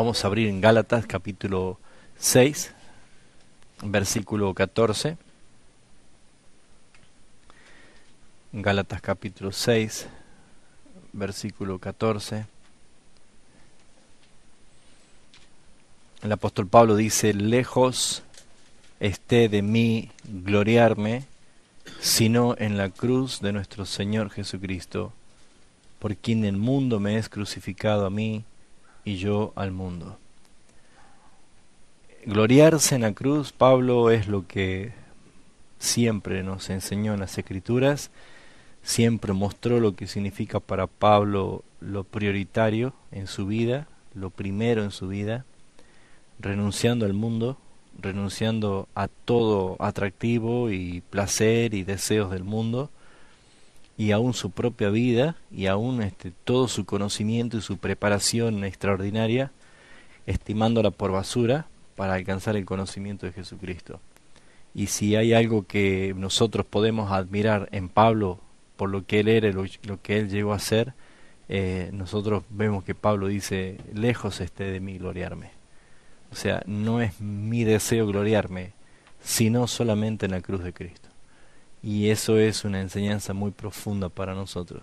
Vamos a abrir en Gálatas capítulo 6, versículo 14. Gálatas capítulo 6, versículo 14. El apóstol Pablo dice: lejos esté de mí gloriarme, sino en la cruz de nuestro Señor Jesucristo, por quien el mundo me es crucificado a mí y yo al mundo. Gloriarse en la cruz, Pablo, es lo que siempre nos enseñó en las Escrituras, siempre mostró lo que significa para Pablo lo prioritario en su vida, lo primero en su vida, renunciando al mundo, renunciando a todo atractivo y placer y deseos del mundo, y aún su propia vida, y aún todo su conocimiento y su preparación extraordinaria, estimándola por basura para alcanzar el conocimiento de Jesucristo. Y si hay algo que nosotros podemos admirar en Pablo por lo que él era, lo que él llegó a ser, nosotros vemos que Pablo dice: lejos esté de mí gloriarme. O sea, no es mi deseo gloriarme, sino solamente en la cruz de Cristo. Y eso es una enseñanza muy profunda para nosotros.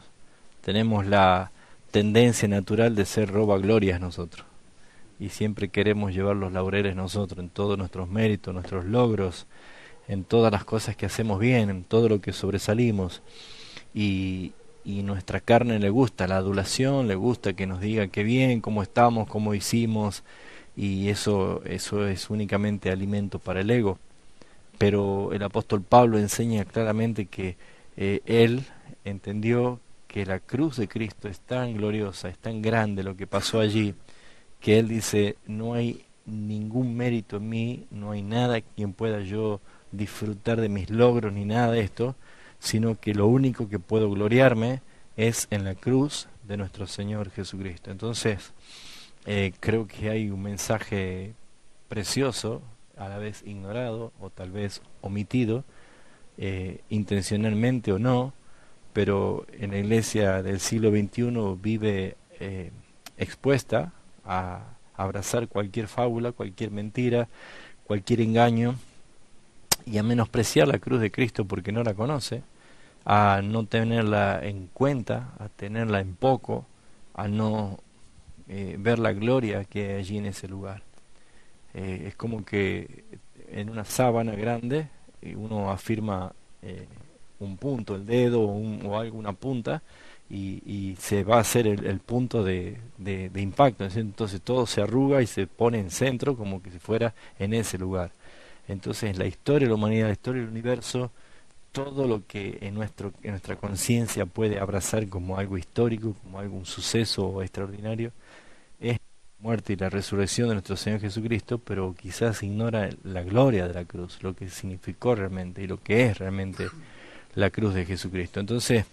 Tenemos la tendencia natural de ser robaglorias nosotros, y siempre queremos llevar los laureles nosotros en todos nuestros méritos, nuestros logros, en todas las cosas que hacemos bien, en todo lo que sobresalimos. Y nuestra carne le gusta la adulación, le gusta que nos diga qué bien, cómo estamos, cómo hicimos, y eso es únicamente alimento para el ego. Pero el apóstol Pablo enseña claramente que él entendió que la cruz de Cristo es tan gloriosa, es tan grande lo que pasó allí, que él dice: no hay ningún mérito en mí, no hay nada quien pueda yo disfrutar de mis logros ni nada de esto, sino que lo único que puedo gloriarme es en la cruz de nuestro Señor Jesucristo. Entonces, creo que hay un mensaje precioso, a la vez ignorado o tal vez omitido, intencionalmente o no, pero en la iglesia del siglo XXI vive expuesta a abrazar cualquier fábula, cualquier mentira, cualquier engaño, y a menospreciar la cruz de Cristo porque no la conoce, a no tenerla en cuenta, a tenerla en poco, a no ver la gloria que hay allí en ese lugar. Es como que en una sábana grande uno afirma un punto, el dedo o alguna punta, y se va a hacer el punto de impacto. Entonces todo se arruga y se pone en centro como que si fuera en ese lugar. Entonces la historia de la humanidad, la historia del universo, todo lo que en nuestra conciencia puede abrazar como algo histórico, como algún suceso extraordinario, es la muerte y la resurrección de nuestro Señor Jesucristo, pero quizás ignora la gloria de la cruz, lo que significó realmente y lo que es realmente la cruz de Jesucristo. Entonces,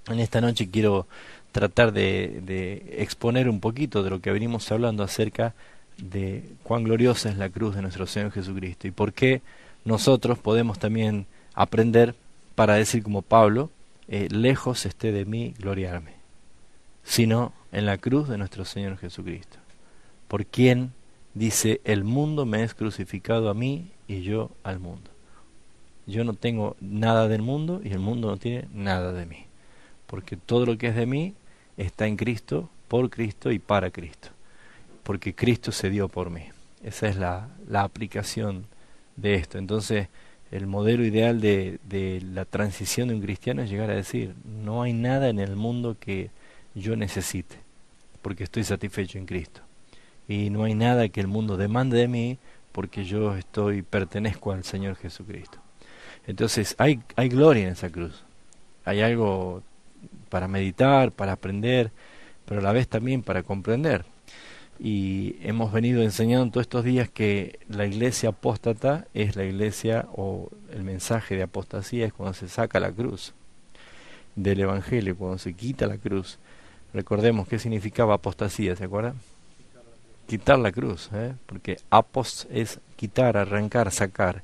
en esta noche quiero tratar de exponer un poquito de lo que venimos hablando acerca de cuán gloriosa es la cruz de nuestro Señor Jesucristo y por qué nosotros podemos también aprender para decir como Pablo: lejos esté de mí gloriarme, sino en la cruz de nuestro Señor Jesucristo, por quien dice: el mundo me es crucificado a mí y yo al mundo. Yo no tengo nada del mundo y el mundo no tiene nada de mí, porque todo lo que es de mí está en Cristo, por Cristo y para Cristo, porque Cristo se dio por mí. Esa es la aplicación de esto. Entonces, el modelo ideal de la transición de un cristiano es llegar a decir: no hay nada en el mundo que yo necesite, porque estoy satisfecho en Cristo. Y no hay nada que el mundo demande de mí, porque yo pertenezco al Señor Jesucristo. Entonces, hay gloria en esa cruz. Hay algo para meditar, para aprender, pero a la vez también para comprender. Y hemos venido enseñando todos estos días que la iglesia apóstata es la iglesia, o el mensaje de apostasía es cuando se saca la cruz del evangelio, cuando se quita la cruz. Recordemos qué significaba apostasía, ¿se acuerdan? Quitar la cruz, porque apos es quitar, arrancar, sacar.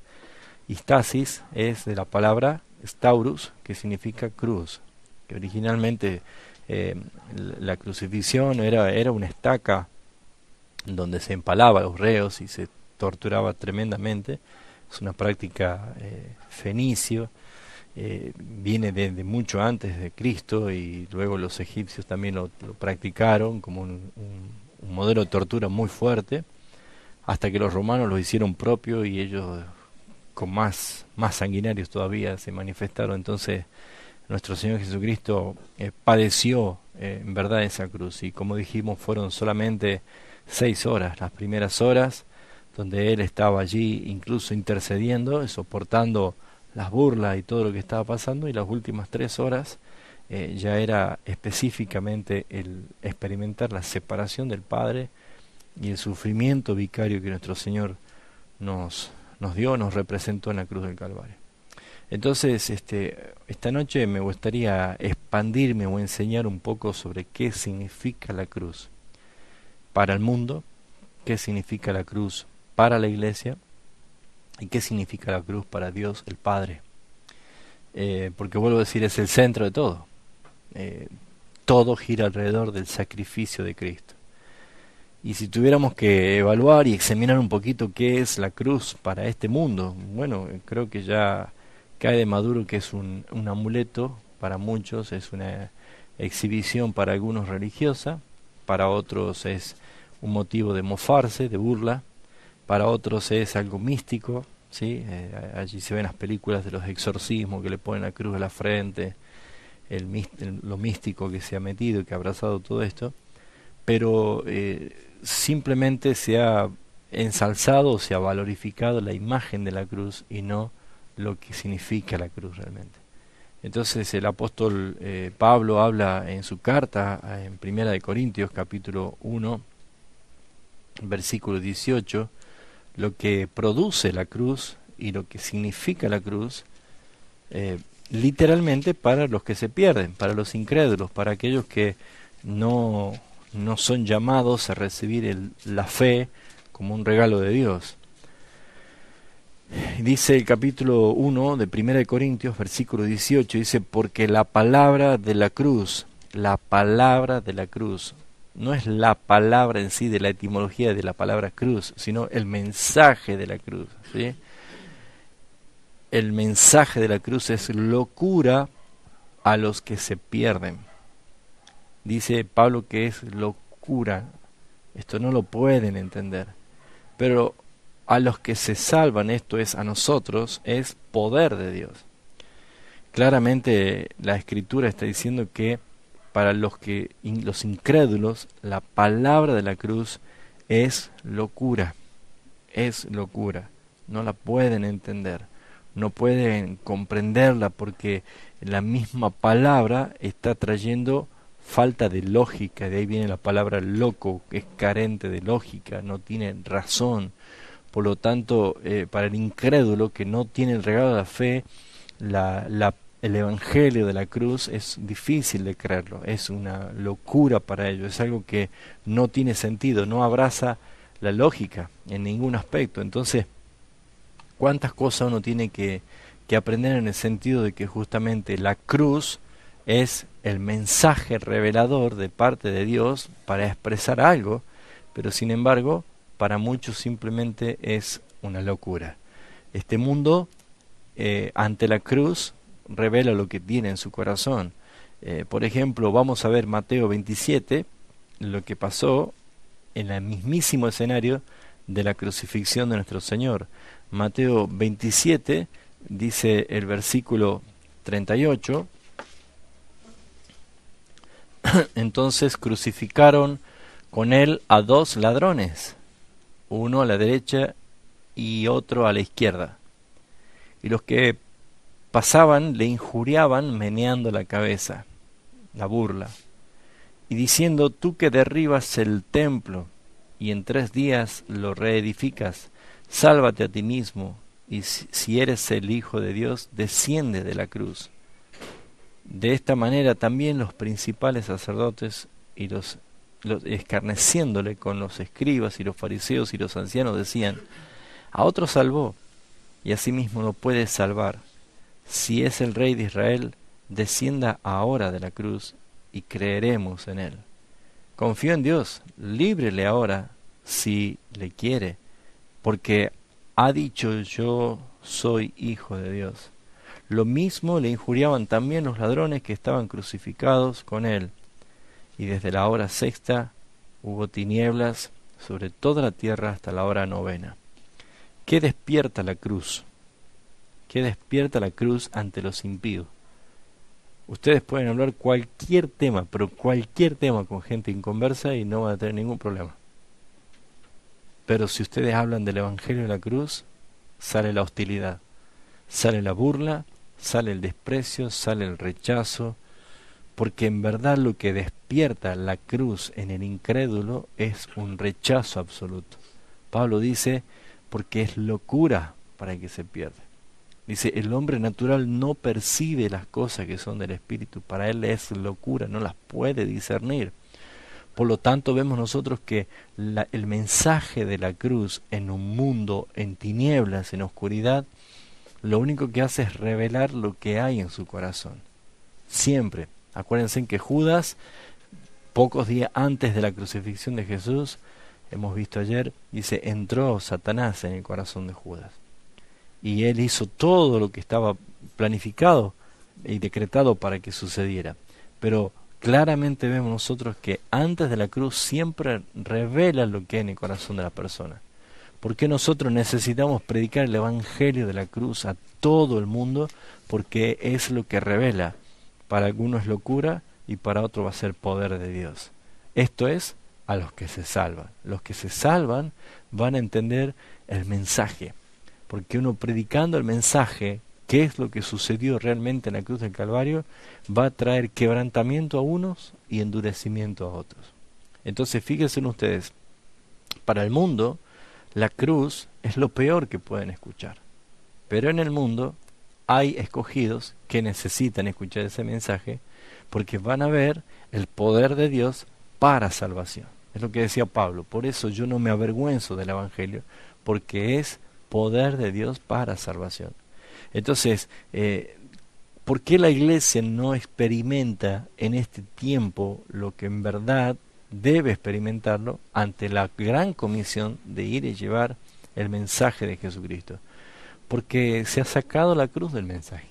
Y stasis es de la palabra staurus, que significa cruz, que originalmente la crucifixión era una estaca donde se empalaba a los reos y se torturaba tremendamente. Es una práctica fenicio, viene de mucho antes de Cristo, y luego los egipcios también lo practicaron como un modelo de tortura muy fuerte, hasta que los romanos lo hicieron propio, y ellos con más sanguinarios todavía se manifestaron. Entonces nuestro Señor Jesucristo padeció en verdad esa cruz, y como dijimos, fueron solamente 6 horas, las primeras horas donde Él estaba allí incluso intercediendo, soportando las burlas y todo lo que estaba pasando, y las últimas 3 horas ya era específicamente el experimentar la separación del Padre y el sufrimiento vicario que nuestro Señor nos dio, nos representó en la cruz del Calvario. Entonces, esta noche me gustaría expandirme o enseñar un poco sobre qué significa la cruz para el mundo, qué significa la cruz para la iglesia y qué significa la cruz para Dios el Padre. Porque vuelvo a decir, es el centro de todo. Todo gira alrededor del sacrificio de Cristo. Y si tuviéramos que evaluar y examinar un poquito qué es la cruz para este mundo, bueno, creo que ya cae de maduro que es un amuleto para muchos, es una exhibición para algunos religiosa, para otros es un motivo de mofarse, de burla, para otros es algo místico, ¿sí? Allí se ven las películas de los exorcismos que le ponen la cruz a la frente, lo místico que se ha metido, que ha abrazado todo esto, pero simplemente se ha ensalzado, se ha valorificado la imagen de la cruz y no lo que significa la cruz realmente. Entonces el apóstol Pablo habla en su carta en Primera de Corintios capítulo 1 versículo 18, lo que produce la cruz y lo que significa la cruz, literalmente para los que se pierden, para los incrédulos, para aquellos que no son llamados a recibir la fe como un regalo de Dios. Dice el capítulo 1 de 1 de Corintios, versículo 18, dice, porque la palabra de la cruz, no es la palabra en sí de la etimología de la palabra cruz, sino el mensaje de la cruz, ¿sí? El mensaje de la cruz es locura a los que se pierden. Dice Pablo que es locura, esto no lo pueden entender, pero a los que se salvan, esto es a nosotros, es poder de Dios. Claramente la Escritura está diciendo que para los incrédulos, la palabra de la cruz es locura, no la pueden entender, no pueden comprenderla, porque la misma palabra está trayendo falta de lógica. De ahí viene la palabra loco, que es carente de lógica, no tiene razón. Por lo tanto, para el incrédulo que no tiene el regalo de la fe, el evangelio de la cruz es difícil de creerlo, es una locura para ellos, es algo que no tiene sentido, no abraza la lógica en ningún aspecto. Entonces, ¿cuántas cosas uno tiene que aprender en el sentido de que justamente la cruz es el mensaje revelador de parte de Dios para expresar algo, pero sin embargo, para muchos simplemente es una locura? Este mundo, ante la cruz, revela lo que tiene en su corazón. Por ejemplo, vamos a ver Mateo 27, lo que pasó en el mismísimo escenario de la crucifixión de nuestro Señor. Mateo 27, dice el versículo 38, entonces crucificaron con él a 2 ladrones, uno a la derecha y otro a la izquierda. Y los que pasaban le injuriaban meneando la cabeza, la burla, y diciendo, tú que derribas el templo y en 3 días lo reedificas, sálvate a ti mismo, y si eres el Hijo de Dios, desciende de la cruz. De esta manera también los principales sacerdotes y los escarneciéndole con los escribas y los fariseos y los ancianos decían, a otro salvó, y a sí mismo no puede salvar. Si es el Rey de Israel, descienda ahora de la cruz y creeremos en él. Confío en Dios, líbrele ahora si le quiere, porque ha dicho yo soy hijo de Dios. Lo mismo le injuriaban también los ladrones que estaban crucificados con él. Y desde la hora sexta hubo tinieblas sobre toda la tierra hasta la hora novena. ¿Qué despierta la cruz? ¿Qué despierta la cruz ante los impíos? Ustedes pueden hablar cualquier tema, pero cualquier tema con gente inconversa y no van a tener ningún problema. Pero si ustedes hablan del Evangelio de la cruz, sale la hostilidad, sale la burla, sale el desprecio, sale el rechazo, porque en verdad lo que despierta la cruz en el incrédulo es un rechazo absoluto. Pablo dice, porque es locura para el que se pierde. Dice, el hombre natural no percibe las cosas que son del Espíritu, para él es locura, no las puede discernir. Por lo tanto vemos nosotros que el mensaje de la cruz en un mundo en tinieblas, en oscuridad, lo único que hace es revelar lo que hay en su corazón. Siempre. Acuérdense que Judas, pocos días antes de la crucifixión de Jesús, hemos visto ayer, dice, entró Satanás en el corazón de Judas. Y él hizo todo lo que estaba planificado y decretado para que sucediera. Pero claramente vemos nosotros que antes de la cruz siempre revela lo que hay en el corazón de la persona. ¿Por qué nosotros necesitamos predicar el Evangelio de la cruz a todo el mundo? Porque es lo que revela. Para algunos es locura y para otros va a ser poder de Dios. Esto es a los que se salvan. Los que se salvan van a entender el mensaje. Porque uno predicando el mensaje, qué es lo que sucedió realmente en la cruz del Calvario, va a traer quebrantamiento a unos y endurecimiento a otros. Entonces fíjense ustedes, para el mundo, la cruz es lo peor que pueden escuchar. Pero en el mundo hay escogidos que necesitan escuchar ese mensaje porque van a ver el poder de Dios para salvación. Es lo que decía Pablo. Por eso yo no me avergüenzo del Evangelio, porque es poder de Dios para salvación. Entonces, ¿por qué la iglesia no experimenta en este tiempo lo que en verdad debe experimentarlo ante la gran comisión de ir y llevar el mensaje de Jesucristo? Porque se ha sacado la cruz del mensaje.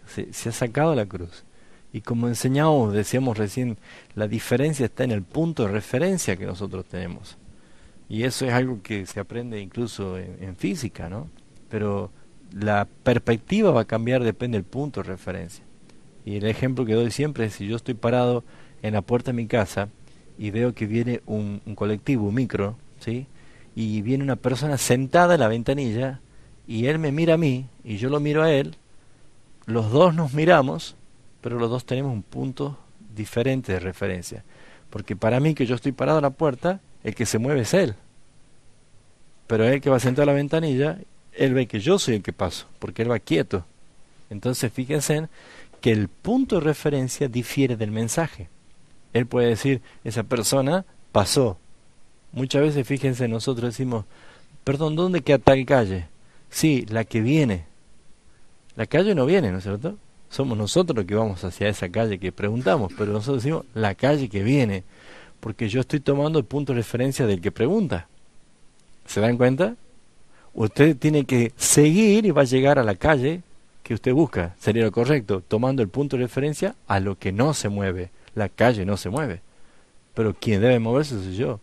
Se ha sacado la cruz. Y como enseñamos, decíamos recién, la diferencia está en el punto de referencia que nosotros tenemos. Y eso es algo que se aprende incluso en física, ¿no? Pero la perspectiva va a cambiar, depende del punto de referencia. Y el ejemplo que doy siempre es si yo estoy parado en la puerta de mi casa y veo que viene un colectivo, un micro, ¿sí? Y viene una persona sentada en la ventanilla y él me mira a mí y yo lo miro a él, los dos nos miramos, pero los dos tenemos un punto diferente de referencia. Porque para mí, que yo estoy parado en la puerta, el que se mueve es él. Pero él que va sentado a la ventanilla, él ve que yo soy el que paso, porque él va quieto. Entonces fíjense que el punto de referencia difiere del mensaje. Él puede decir, esa persona pasó. Muchas veces, fíjense, nosotros decimos, perdón, ¿dónde queda tal calle? Sí, la que viene. La calle no viene, ¿no es cierto? Somos nosotros los que vamos hacia esa calle que preguntamos, pero nosotros decimos la calle que viene, porque yo estoy tomando el punto de referencia del que pregunta. ¿Se dan cuenta? Usted tiene que seguir y va a llegar a la calle que usted busca. Sería lo correcto, tomando el punto de referencia a lo que no se mueve. La calle no se mueve, pero quien debe moverse soy yo.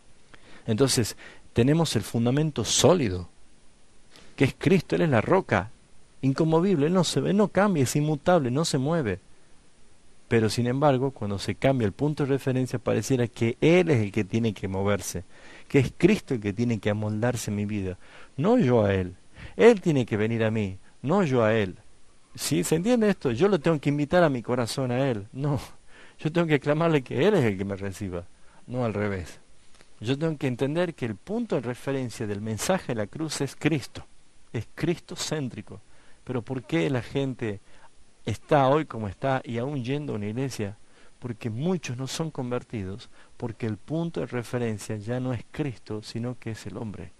Entonces, tenemos el fundamento sólido, que es Cristo. Él es la roca, inconmovible, Él no se ve, no cambia, es inmutable, no se mueve. Pero sin embargo, cuando se cambia el punto de referencia, pareciera que Él es el que tiene que moverse, que es Cristo el que tiene que amoldarse en mi vida, no yo a Él. Él tiene que venir a mí, no yo a Él. ¿Sí? ¿Se entiende esto? Yo lo tengo que invitar a mi corazón a Él. No, yo tengo que clamarle que Él es el que me reciba, no al revés. Yo tengo que entender que el punto de referencia del mensaje de la cruz es Cristo céntrico. Pero ¿por qué la gente está hoy como está y aún yendo a una iglesia? Porque muchos no son convertidos, porque el punto de referencia ya no es Cristo, sino que es el hombre.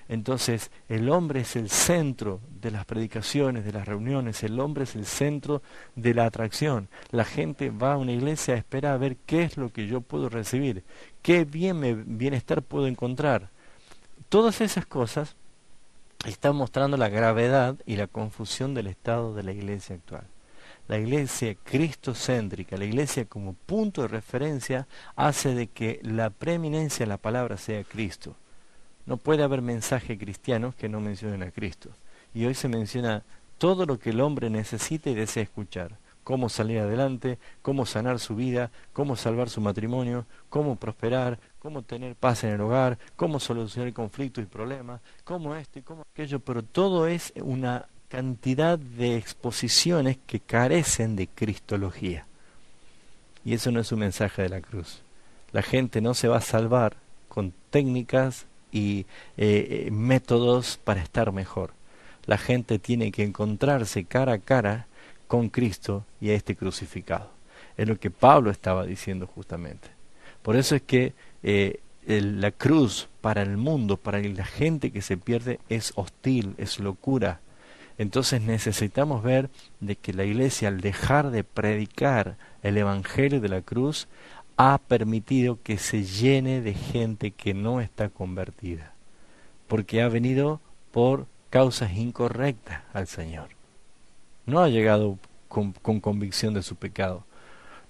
Entonces, el hombre es el centro de las predicaciones, de las reuniones, el hombre es el centro de la atracción. La gente va a una iglesia a esperar a ver qué es lo que yo puedo recibir, qué bienestar puedo encontrar. Todas esas cosas están mostrando la gravedad y la confusión del estado de la iglesia actual. La iglesia cristocéntrica, la iglesia como punto de referencia, hace de que la preeminencia de la palabra sea Cristo. No puede haber mensaje cristianos que no mencionen a Cristo. Y hoy se menciona todo lo que el hombre necesita y desea escuchar. Cómo salir adelante, cómo sanar su vida, cómo salvar su matrimonio, cómo prosperar, cómo tener paz en el hogar, cómo solucionar conflictos y problemas, cómo esto y cómo aquello. Pero todo es una cantidad de exposiciones que carecen de cristología. Y eso no es un mensaje de la cruz. La gente no se va a salvar con técnicas y métodos para estar mejor. La gente tiene que encontrarse cara a cara con Cristo y a este crucificado. Es lo que Pablo estaba diciendo justamente. Por eso es que la cruz para el mundo, para la gente que se pierde, es hostil, es locura. Entonces necesitamos ver de que la iglesia, al dejar de predicar el evangelio de la cruz, ha permitido que se llene de gente que no está convertida, porque ha venido por causas incorrectas al Señor. No ha llegado con convicción de su pecado,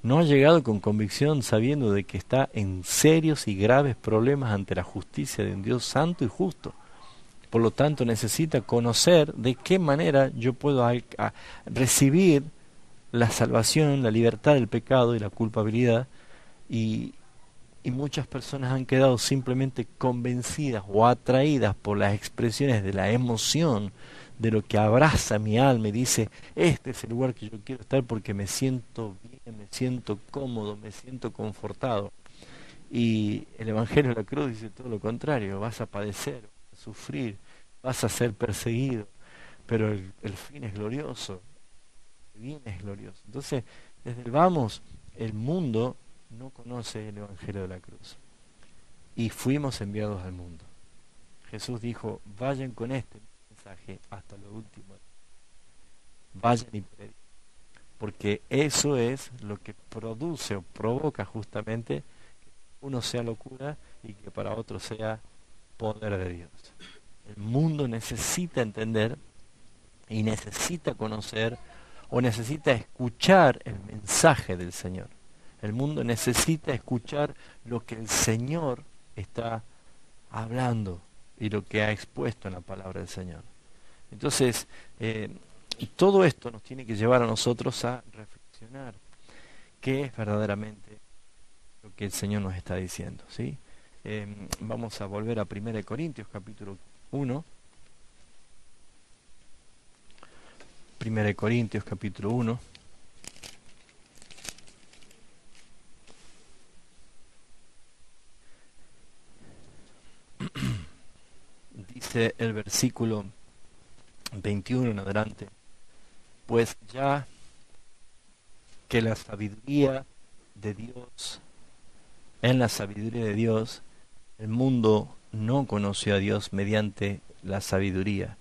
no ha llegado con convicción sabiendo de que está en serios y graves problemas ante la justicia de un Dios santo y justo. Por lo tanto, necesita conocer de qué manera yo puedo recibir la salvación, la libertad del pecado y la culpabilidad. Y muchas personas han quedado simplemente convencidas o atraídas por las expresiones de la emoción, de lo que abraza mi alma y dice, este es el lugar que yo quiero estar porque me siento bien, me siento cómodo, me siento confortado. Y el Evangelio de la Cruz dice todo lo contrario: vas a padecer, vas a sufrir, vas a ser perseguido, pero el fin es glorioso, el bien es glorioso. Entonces, desde el vamos, el mundo no conoce el Evangelio de la Cruz. Y fuimos enviados al mundo. Jesús dijo, vayan con este mensaje hasta lo último. Vayan y prediquen. Porque eso es lo que produce o provoca justamente que uno sea locura y que para otro sea poder de Dios. El mundo necesita entender y necesita conocer o necesita escuchar el mensaje del Señor. El mundo necesita escuchar lo que el Señor está hablando y lo que ha expuesto en la palabra del Señor. Entonces, todo esto nos tiene que llevar a nosotros a reflexionar qué es verdaderamente lo que el Señor nos está diciendo, ¿sí? Vamos a volver a 1 Corintios capítulo 1. 1 Corintios capítulo 1. Dice el versículo 21 en adelante: pues ya que la sabiduría de Dios, en la sabiduría de Dios, el mundo no conoció a Dios mediante la sabiduría.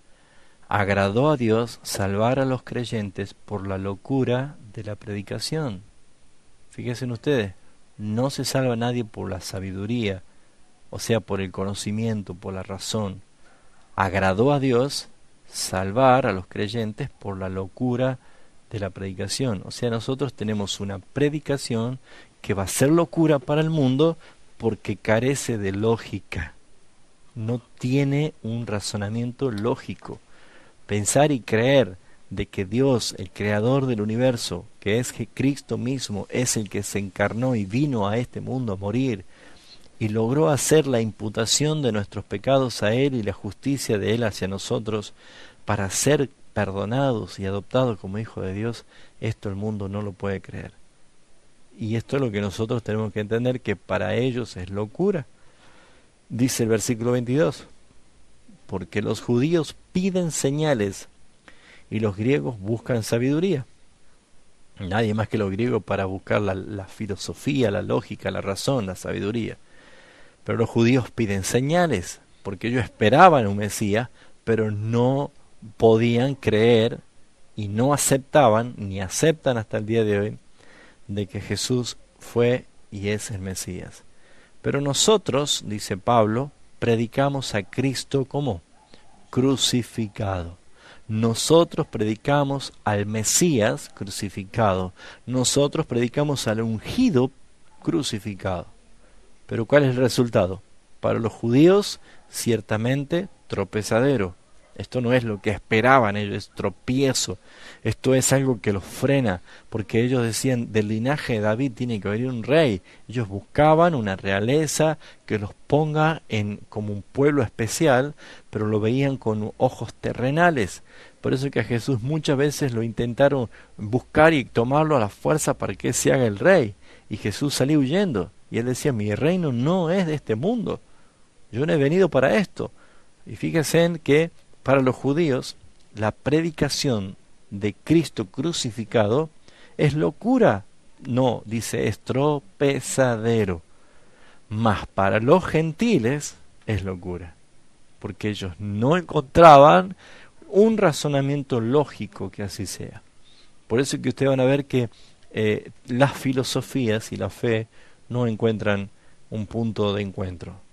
Agradó a Dios salvar a los creyentes por la locura de la predicación. Fíjense ustedes, no se salva nadie por la sabiduría, o sea, por el conocimiento, por la razón. Agradó a Dios salvar a los creyentes por la locura de la predicación. O sea, nosotros tenemos una predicación que va a ser locura para el mundo porque carece de lógica. No tiene un razonamiento lógico. Pensar y creer de que Dios, el creador del universo, que es Cristo mismo, es el que se encarnó y vino a este mundo a morir y logró hacer la imputación de nuestros pecados a Él y la justicia de Él hacia nosotros para ser perdonados y adoptados como hijos de Dios, esto el mundo no lo puede creer. Y esto es lo que nosotros tenemos que entender, que para ellos es locura. Dice el versículo 22, porque los judíos piden señales y los griegos buscan sabiduría. Nadie más que los griegos para buscar la filosofía, la lógica, la razón, la sabiduría. Pero los judíos piden señales. porque ellos esperaban un Mesías, pero no podían creer y no aceptaban, ni aceptan hasta el día de hoy, de que Jesús fue y es el Mesías. Pero nosotros, dice Pablo, predicamos a Cristo como crucificado. Nosotros predicamos al Mesías crucificado. Nosotros predicamos al ungido crucificado. Pero ¿cuál es el resultado? Para los judíos, ciertamente tropezadero. Esto no es lo que esperaban ellos, es tropiezo. Esto es algo que los frena, porque ellos decían, del linaje de David tiene que venir un rey. Ellos buscaban una realeza que los ponga como un pueblo especial, pero lo veían con ojos terrenales. Por eso que a Jesús muchas veces lo intentaron buscar y tomarlo a la fuerza para que se haga el rey. Y Jesús salió huyendo. Y él decía, mi reino no es de este mundo. Yo no he venido para esto. Y fíjense en que para los judíos la predicación de Cristo crucificado es locura. No, dice, es tropezadero. Mas para los gentiles es locura. Porque ellos no encontraban un razonamiento lógico que así sea. Por eso que ustedes van a ver que las filosofías y la fe no encuentran un punto de encuentro.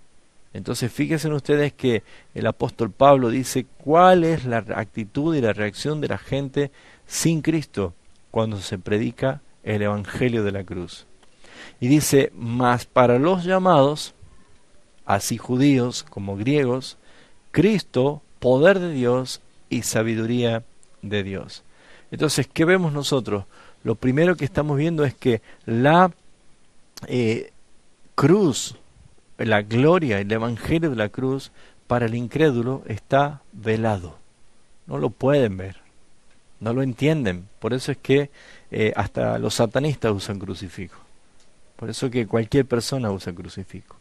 Entonces fíjense ustedes que el apóstol Pablo dice cuál es la actitud y la reacción de la gente sin Cristo cuando se predica el evangelio de la cruz. Y dice, mas para los llamados, así judíos como griegos, Cristo, poder de Dios y sabiduría de Dios. Entonces, ¿qué vemos nosotros? Lo primero que estamos viendo es que la cruz, la gloria, el evangelio de la cruz, para el incrédulo está velado. No lo pueden ver, no lo entienden. Por eso es que hasta los satanistas usan crucifijo. Por eso que cualquier persona usa crucifijo.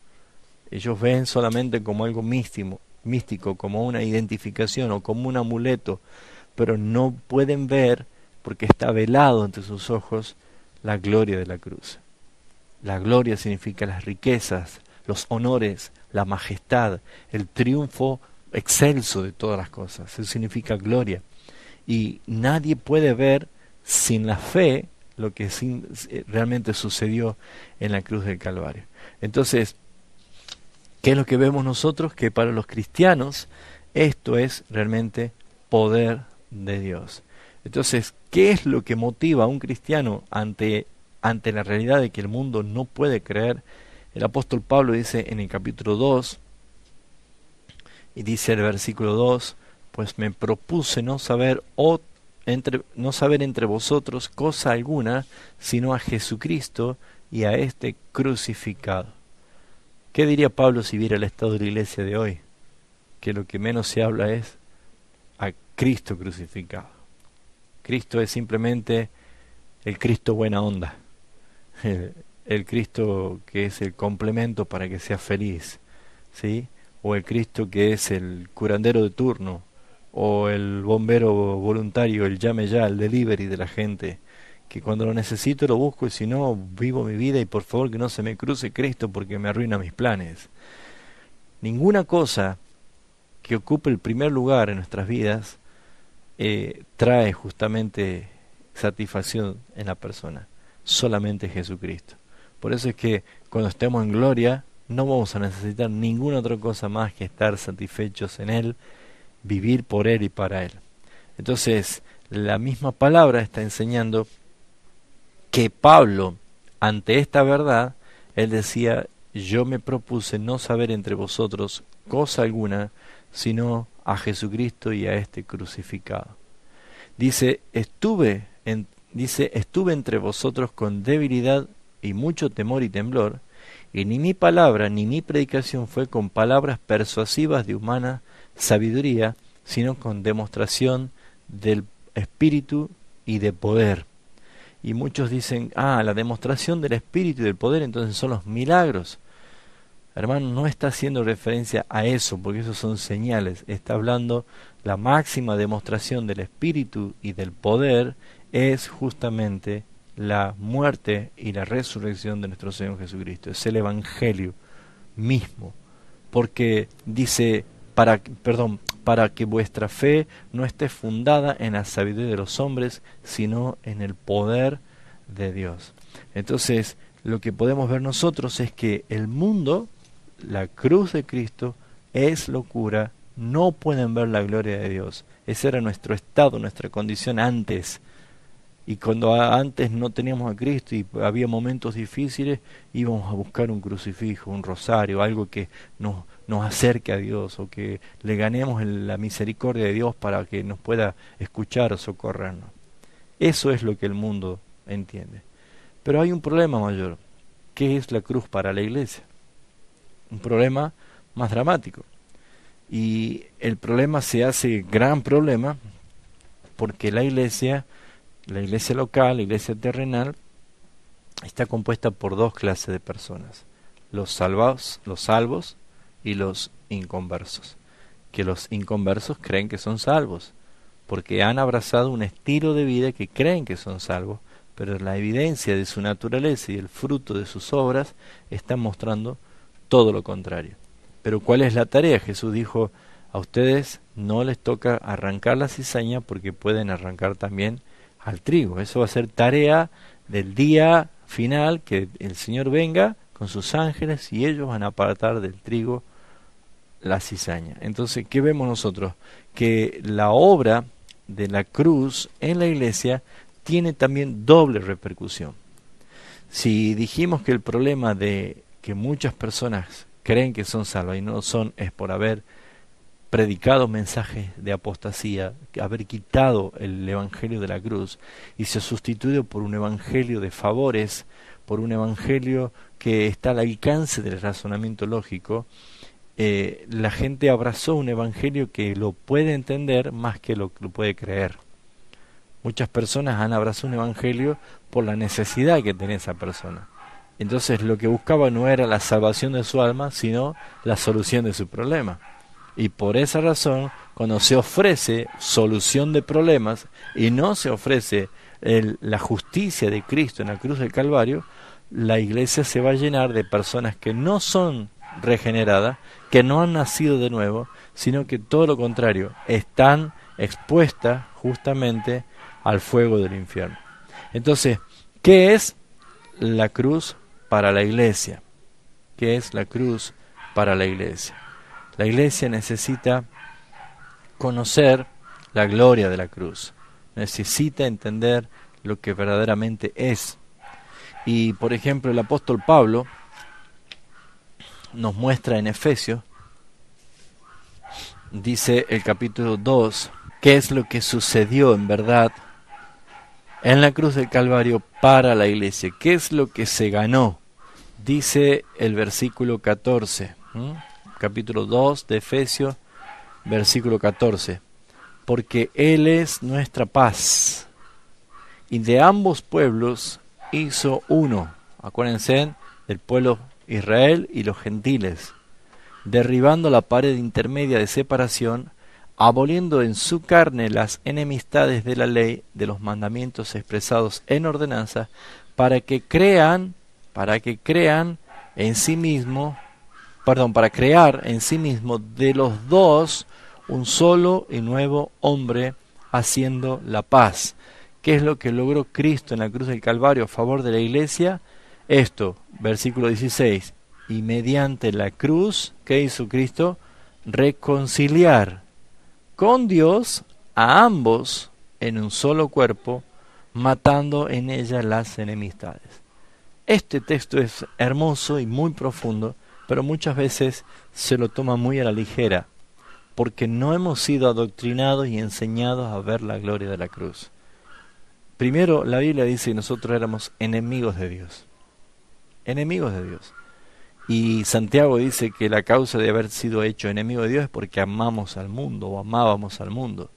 Ellos ven solamente como algo místico, como una identificación o como un amuleto, pero no pueden ver, porque está velado ante sus ojos, la gloria de la cruz. La gloria significa las riquezas, los honores, la majestad, el triunfo excelso de todas las cosas. Eso significa gloria. Y nadie puede ver sin la fe lo que realmente sucedió en la cruz del Calvario. Entonces, ¿qué es lo que vemos nosotros? Que para los cristianos esto es realmente poder de Dios. Entonces, ¿qué es lo que motiva a un cristiano ante la realidad de que el mundo no puede creer? El apóstol Pablo dice en el capítulo 2, y dice el versículo 2, pues me propuse no saber entre vosotros cosa alguna, sino a Jesucristo y a este crucificado. ¿Qué diría Pablo si viera el estado de la iglesia de hoy? Que lo que menos se habla es a Cristo crucificado. Cristo es simplemente el Cristo buena onda, el Cristo que es el complemento para que sea feliz, ¿sí? O el Cristo que es el curandero de turno, o el bombero voluntario, el llame ya, el delivery de la gente, que cuando lo necesito lo busco y si no, vivo mi vida y por favor que no se me cruce Cristo porque me arruina mis planes. Ninguna cosa que ocupe el primer lugar en nuestras vidas trae justamente satisfacción en la persona, solamente Jesucristo. Por eso es que cuando estemos en gloria no vamos a necesitar ninguna otra cosa más que estar satisfechos en Él, vivir por Él y para Él. Entonces, la misma palabra está enseñando que Pablo, ante esta verdad, él decía, yo me propuse no saber entre vosotros cosa alguna, sino a Jesucristo y a este crucificado. Dice, estuve entre vosotros con debilidad y mucho temor y temblor, y ni mi palabra ni mi predicación fue con palabras persuasivas de humana sabiduría, sino con demostración del Espíritu y de poder. Y muchos dicen, la demostración del Espíritu y del poder entonces son los milagros. Hermano, no está haciendo referencia a eso, porque esos son señales. Está hablando, la máxima demostración del Espíritu y del poder es justamente la muerte y la resurrección de nuestro Señor Jesucristo. Es el Evangelio mismo. porque dice, para que vuestra fe no esté fundada en la sabiduría de los hombres, sino en el poder de Dios. Entonces, lo que podemos ver nosotros es que el mundo, la cruz de Cristo, es locura, no pueden ver la gloria de Dios. Ese era nuestro estado, nuestra condición antes. Y cuando antes no teníamos a Cristo y había momentos difíciles, íbamos a buscar un crucifijo, un rosario, algo que nos acerque a Dios o que le ganemos la misericordia de Dios para que nos pueda escuchar o socorrernos. Eso es lo que el mundo entiende. Pero hay un problema mayor. ¿Qué es la cruz para la iglesia? Un problema más dramático. Y el problema se hace gran problema porque la iglesia local, la iglesia terrenal, está compuesta por dos clases de personas: los salvos y los inconversos. Que los inconversos creen que son salvos, porque han abrazado un estilo de vida que creen que son salvos, pero la evidencia de su naturaleza y el fruto de sus obras están mostrando todo lo contrario. Pero ¿cuál es la tarea? Jesús dijo, a ustedes no les toca arrancar la cizaña porque pueden arrancar también al trigo. Eso va a ser tarea del día final, que el Señor venga con sus ángeles y ellos van a apartar del trigo la cizaña. Entonces, ¿qué vemos nosotros? Que la obra de la cruz en la iglesia tiene también doble repercusión. Si dijimos que el problema de que muchas personas creen que son salvas y no son es por haber predicado mensajes de apostasía, haber quitado el evangelio de la cruz y se ha sustituido por un evangelio de favores, por un evangelio que está al alcance del razonamiento lógico, la gente abrazó un evangelio que lo puede entender más que lo puede creer. Muchas personas han abrazado un evangelio por la necesidad que tenía esa persona. Entonces lo que buscaba no era la salvación de su alma, sino la solución de su problema. Y por esa razón, cuando se ofrece solución de problemas y no se ofrece la justicia de Cristo en la cruz del Calvario, la iglesia se va a llenar de personas que no son regeneradas, que no han nacido de nuevo, sino que todo lo contrario, están expuestas justamente al fuego del infierno. Entonces, ¿qué es la cruz para la iglesia? ¿Qué es la cruz para la iglesia? La iglesia necesita conocer la gloria de la cruz, necesita entender lo que verdaderamente es. Y por ejemplo el apóstol Pablo nos muestra en Efesios, dice el capítulo 2, qué es lo que sucedió en verdad en la cruz del Calvario para la iglesia, qué es lo que se ganó. Dice el versículo 14, capítulo 2 de Efesios, versículo 14, porque Él es nuestra paz, y de ambos pueblos hizo uno. Acuérdense del pueblo Israel y los gentiles, derribando la pared intermedia de separación, aboliendo en su carne las enemistades de la ley, de los mandamientos expresados en ordenanza, para crear en sí mismo de los dos un solo y nuevo hombre, haciendo la paz. ¿Qué es lo que logró Cristo en la cruz del Calvario a favor de la iglesia? Esto, versículo 16, y mediante la cruz, ¿qué hizo Cristo? Reconciliar con Dios a ambos en un solo cuerpo, matando en ella las enemistades. Este texto es hermoso y muy profundo, pero muchas veces se lo toma muy a la ligera, porque no hemos sido adoctrinados y enseñados a ver la gloria de la cruz. Primero, la Biblia dice que nosotros éramos enemigos de Dios. Enemigos de Dios. Y Santiago dice que la causa de haber sido hecho enemigo de Dios es porque amamos al mundo o amábamos al mundo.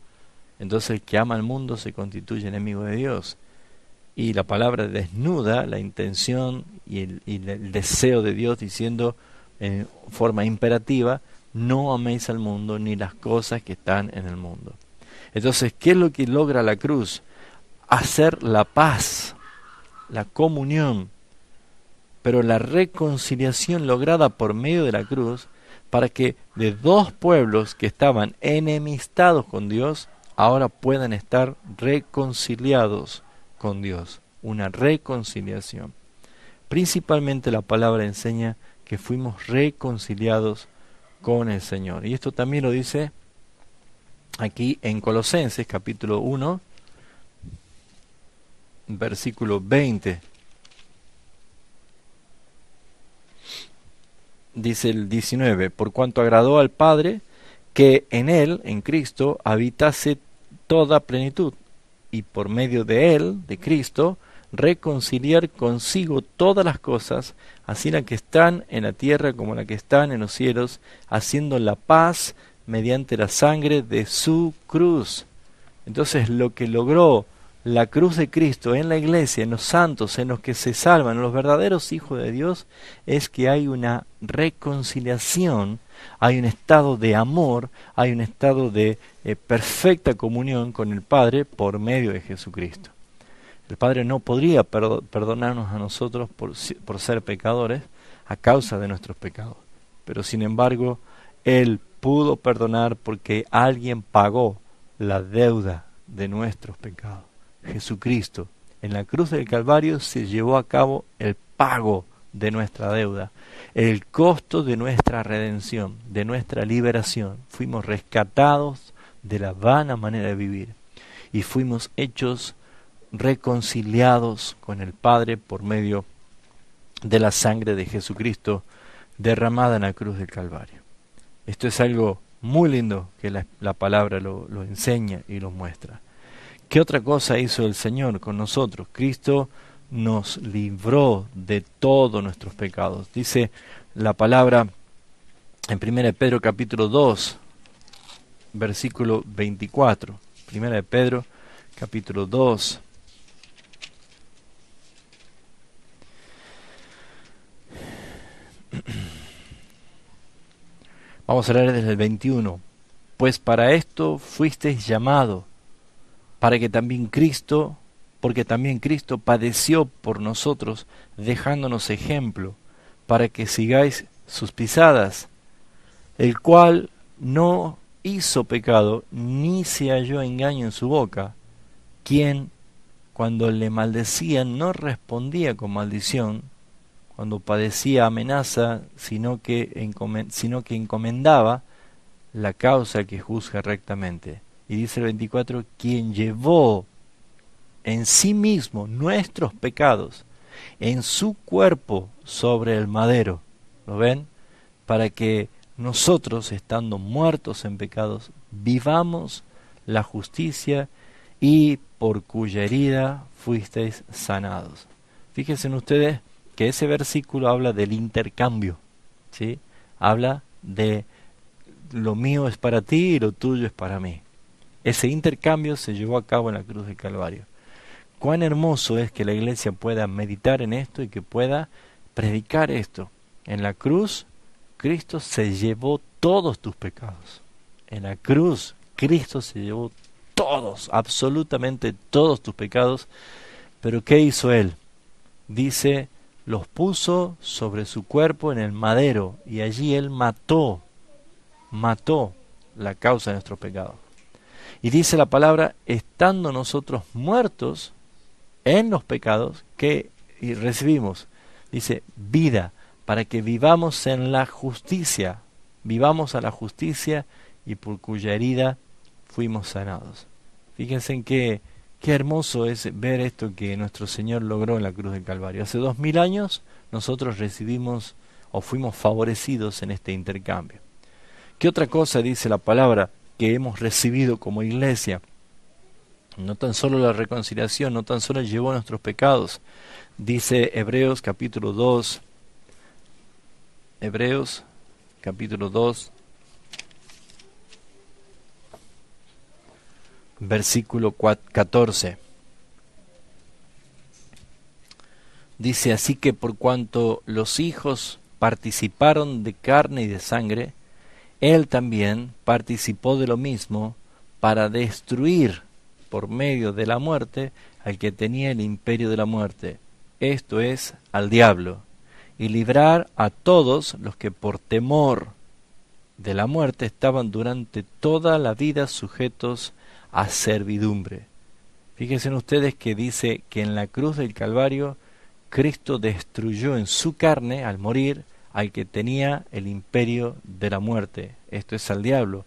Entonces el que ama al mundo se constituye enemigo de Dios. Y la palabra desnuda la intención y el deseo de Dios, diciendo en forma imperativa, no améis al mundo ni las cosas que están en el mundo. Entonces, ¿qué es lo que logra la cruz? Hacer la paz, la comunión, pero la reconciliación lograda por medio de la cruz para que de dos pueblos que estaban enemistados con Dios, ahora puedan estar reconciliados con Dios. Una reconciliación. Principalmente la palabra enseña que fuimos reconciliados con el Señor. Y esto también lo dice aquí en Colosenses capítulo 1, versículo 20. Dice el 19, por cuanto agradó al Padre que en Él, en Cristo, habitase toda plenitud, y por medio de Él, de Cristo, reconciliar consigo todas las cosas, así las que están en la tierra como las que están en los cielos, haciendo la paz mediante la sangre de su cruz. Entonces lo que logró la cruz de Cristo en la iglesia, en los santos, en los que se salvan, en los verdaderos hijos de Dios, es que hay una reconciliación, hay un estado de amor, hay un estado de perfecta comunión con el Padre por medio de Jesucristo. El Padre no podría perdonarnos a nosotros por ser pecadores a causa de nuestros pecados, pero sin embargo Él pudo perdonar porque alguien pagó la deuda de nuestros pecados. Jesucristo, en la cruz del Calvario se llevó a cabo el pago de nuestra deuda, el costo de nuestra redención, de nuestra liberación. Fuimos rescatados de la vana manera de vivir y fuimos hechos reconciliados con el Padre por medio de la sangre de Jesucristo derramada en la cruz del Calvario. Esto es algo muy lindo que la palabra lo enseña y lo muestra. ¿Qué otra cosa hizo el Señor con nosotros? Cristo nos libró de todos nuestros pecados. Dice la palabra en 1 Pedro capítulo 2, versículo 24. 1 Pedro capítulo 2. Vamos a leer desde el 21. Pues para esto fuisteis llamados, para que también Cristo, porque también Cristo padeció por nosotros, dejándonos ejemplo, para que sigáis sus pisadas, el cual no hizo pecado, ni se halló engaño en su boca, quien, cuando le maldecían, no respondía con maldición, cuando padecía amenaza, sino que encomendaba la causa que juzga rectamente. Y dice el 24, quien llevó en sí mismo nuestros pecados en su cuerpo sobre el madero. ¿Lo ven? Para que nosotros, estando muertos en pecados, vivamos la justicia, y por cuya herida fuisteis sanados. Fíjense ustedes que ese versículo habla del intercambio, ¿sí? Habla de lo mío es para ti y lo tuyo es para mí. Ese intercambio se llevó a cabo en la cruz del Calvario. Cuán hermoso es que la iglesia pueda meditar en esto y que pueda predicar esto. En la cruz, Cristo se llevó todos tus pecados. En la cruz, Cristo se llevó todos, absolutamente todos tus pecados. Pero ¿qué hizo Él? Dice, los puso sobre su cuerpo en el madero, y allí Él mató la causa de nuestro pecado. Y dice la palabra, estando nosotros muertos en los pecados, que recibimos, dice, vida, para que vivamos en la justicia, vivamos a la justicia, y por cuya herida fuimos sanados. Fíjense en qué hermoso es ver esto que nuestro Señor logró en la cruz del Calvario. Hace 2000 años nosotros recibimos o fuimos favorecidos en este intercambio. ¿Qué otra cosa dice la palabra que hemos recibido como iglesia? No tan solo la reconciliación, no tan solo llevó nuestros pecados. Dice Hebreos capítulo 2, Hebreos capítulo 2, versículo 14. Dice, así que por cuanto los hijos participaron de carne y de sangre, Él también participó de lo mismo para destruir por medio de la muerte al que tenía el imperio de la muerte, esto es, al diablo, y librar a todos los que por temor de la muerte estaban durante toda la vida sujetos a servidumbre. Fíjense ustedes que dice que en la cruz del Calvario Cristo destruyó en su carne, al morir, al que tenía el imperio de la muerte, esto es al diablo,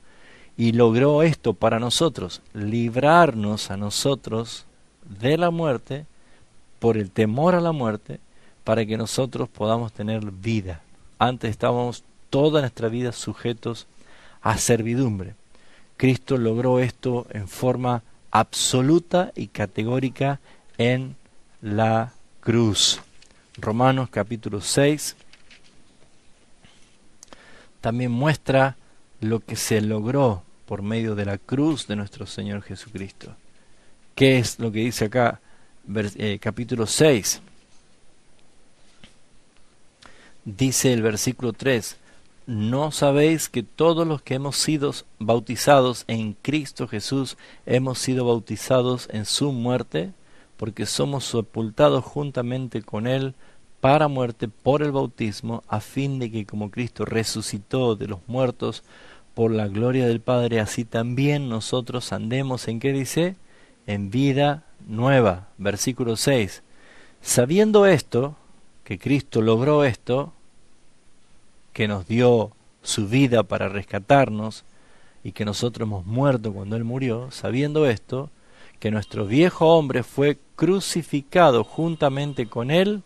y logró esto para nosotros, librarnos a nosotros de la muerte, por el temor a la muerte, para que nosotros podamos tener vida. Antes estábamos toda nuestra vida sujetos a servidumbre. Cristo logró esto en forma absoluta y categórica en la cruz. Romanos capítulo 6 también muestra lo que se logró por medio de la cruz de nuestro Señor Jesucristo. ¿Qué es lo que dice acá? Capítulo 6. Dice el versículo 3: ¿No sabéis que todos los que hemos sido bautizados en Cristo Jesús hemos sido bautizados en su muerte? Porque somos sepultados juntamente con Él para muerte por el bautismo, a fin de que como Cristo resucitó de los muertos por la gloria del Padre, así también nosotros andemos en, ¿qué dice? En vida nueva. Versículo 6. Sabiendo esto, que Cristo logró esto, que nos dio su vida para rescatarnos y que nosotros hemos muerto cuando Él murió, sabiendo esto, que nuestro viejo hombre fue crucificado juntamente con Él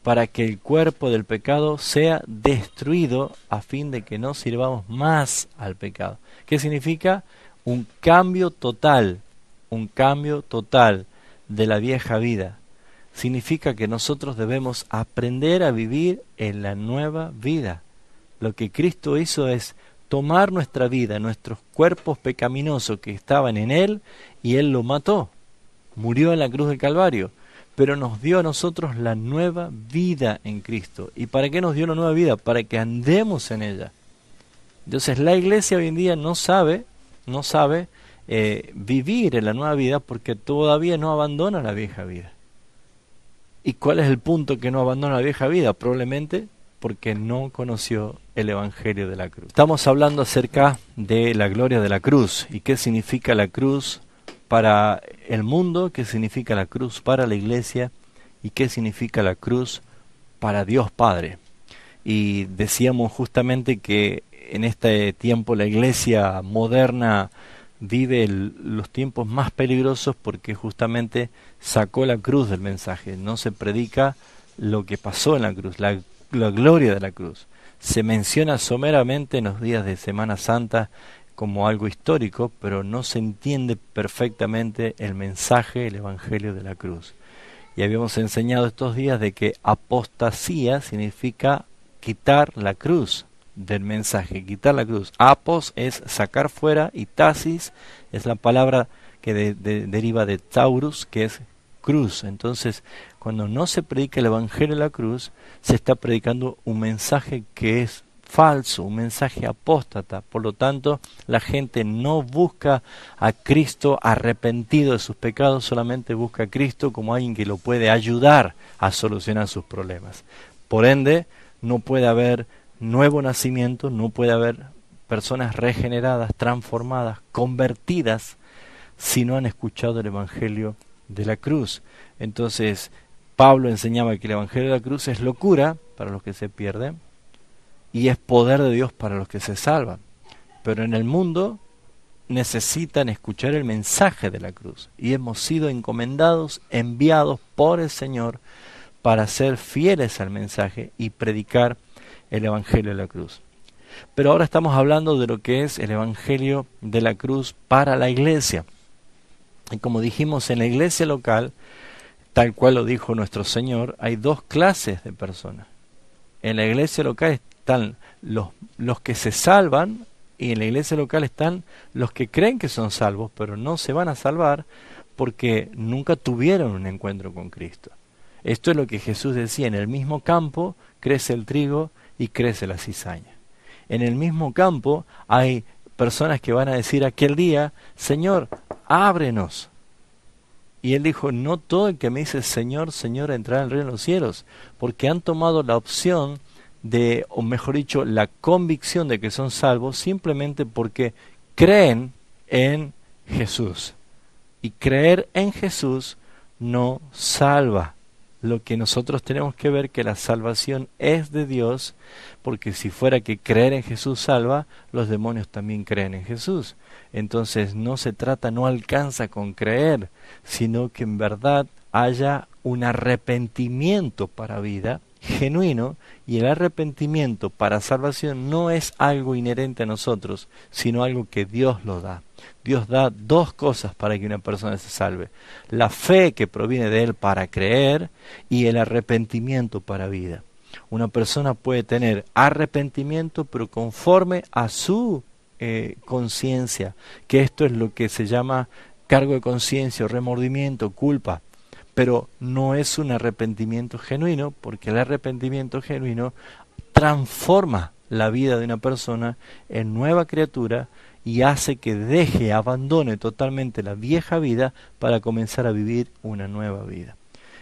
para que el cuerpo del pecado sea destruido, a fin de que no sirvamos más al pecado. ¿Qué significa? Un cambio total de la vieja vida. Significa que nosotros debemos aprender a vivir en la nueva vida. Lo que Cristo hizo es tomar nuestra vida, nuestros cuerpos pecaminosos que estaban en Él, y Él lo mató. Murió en la cruz del Calvario, pero nos dio a nosotros la nueva vida en Cristo. ¿Y para qué nos dio la nueva vida? Para que andemos en ella. Entonces la iglesia hoy en día no sabe vivir en la nueva vida porque todavía no abandona la vieja vida. ¿Y cuál es el punto que no abandona la vieja vida? Probablemente porque no conoció el Evangelio de la cruz. Estamos hablando acerca de la gloria de la cruz y qué significa la cruz para el mundo, qué significa la cruz para la iglesia y qué significa la cruz para Dios Padre. Y decíamos justamente que en este tiempo la iglesia moderna vive los tiempos más peligrosos porque justamente sacó la cruz del mensaje. No se predica lo que pasó en la cruz, la gloria de la cruz. Se menciona someramente en los días de Semana Santa como algo histórico, pero no se entiende perfectamente el mensaje, el evangelio de la cruz. Y habíamos enseñado estos días de que apostasía significa quitar la cruz del mensaje, quitar la cruz. Apos es sacar fuera y tasis es la palabra que deriva de taurus, que es cruz. Entonces, cuando no se predica el evangelio de la cruz, se está predicando un mensaje que es falso, un mensaje apóstata. Por lo tanto, la gente no busca a Cristo arrepentido de sus pecados, solamente busca a Cristo como alguien que lo puede ayudar a solucionar sus problemas. Por ende, no puede haber nuevo nacimiento, no puede haber personas regeneradas, transformadas, convertidas, si no han escuchado el evangelio de la cruz. Entonces, Pablo enseñaba que el evangelio de la cruz es locura para los que se pierden y es poder de Dios para los que se salvan. Pero en el mundo necesitan escuchar el mensaje de la cruz y hemos sido encomendados, enviados por el Señor para ser fieles al mensaje y predicar el evangelio de la cruz. Pero ahora estamos hablando de lo que es el evangelio de la cruz para la iglesia. Y como dijimos, en la iglesia local, tal cual lo dijo nuestro Señor, hay dos clases de personas. En la iglesia local están los que se salvan y en la iglesia local están los que creen que son salvos, pero no se van a salvar porque nunca tuvieron un encuentro con Cristo. Esto es lo que Jesús decía: en el mismo campo crece el trigo y crece la cizaña. En el mismo campo hay personas que van a decir aquel día: Señor, ábrenos. Y él dijo: no todo el que me dice Señor, Señor entrará en el reino de los cielos, porque han tomado la opción o mejor dicho, la convicción de que son salvos simplemente porque creen en Jesús. Y creer en Jesús no salva. Lo que nosotros tenemos que ver que la salvación es de Dios, porque si fuera que creer en Jesús salva, los demonios también creen en Jesús. Entonces no alcanza con creer, sino que en verdad haya un arrepentimiento para vida genuino, y el arrepentimiento para salvación no es algo inherente a nosotros, sino algo que Dios lo da. Dios da dos cosas para que una persona se salve: la fe que proviene de Él para creer y el arrepentimiento para vida. Una persona puede tener arrepentimiento, pero conforme a su conciencia, que esto es lo que se llama cargo de conciencia, remordimiento, culpa. Pero no es un arrepentimiento genuino, porque el arrepentimiento genuino transforma la vida de una persona en nueva criatura y hace que abandone totalmente la vieja vida para comenzar a vivir una nueva vida.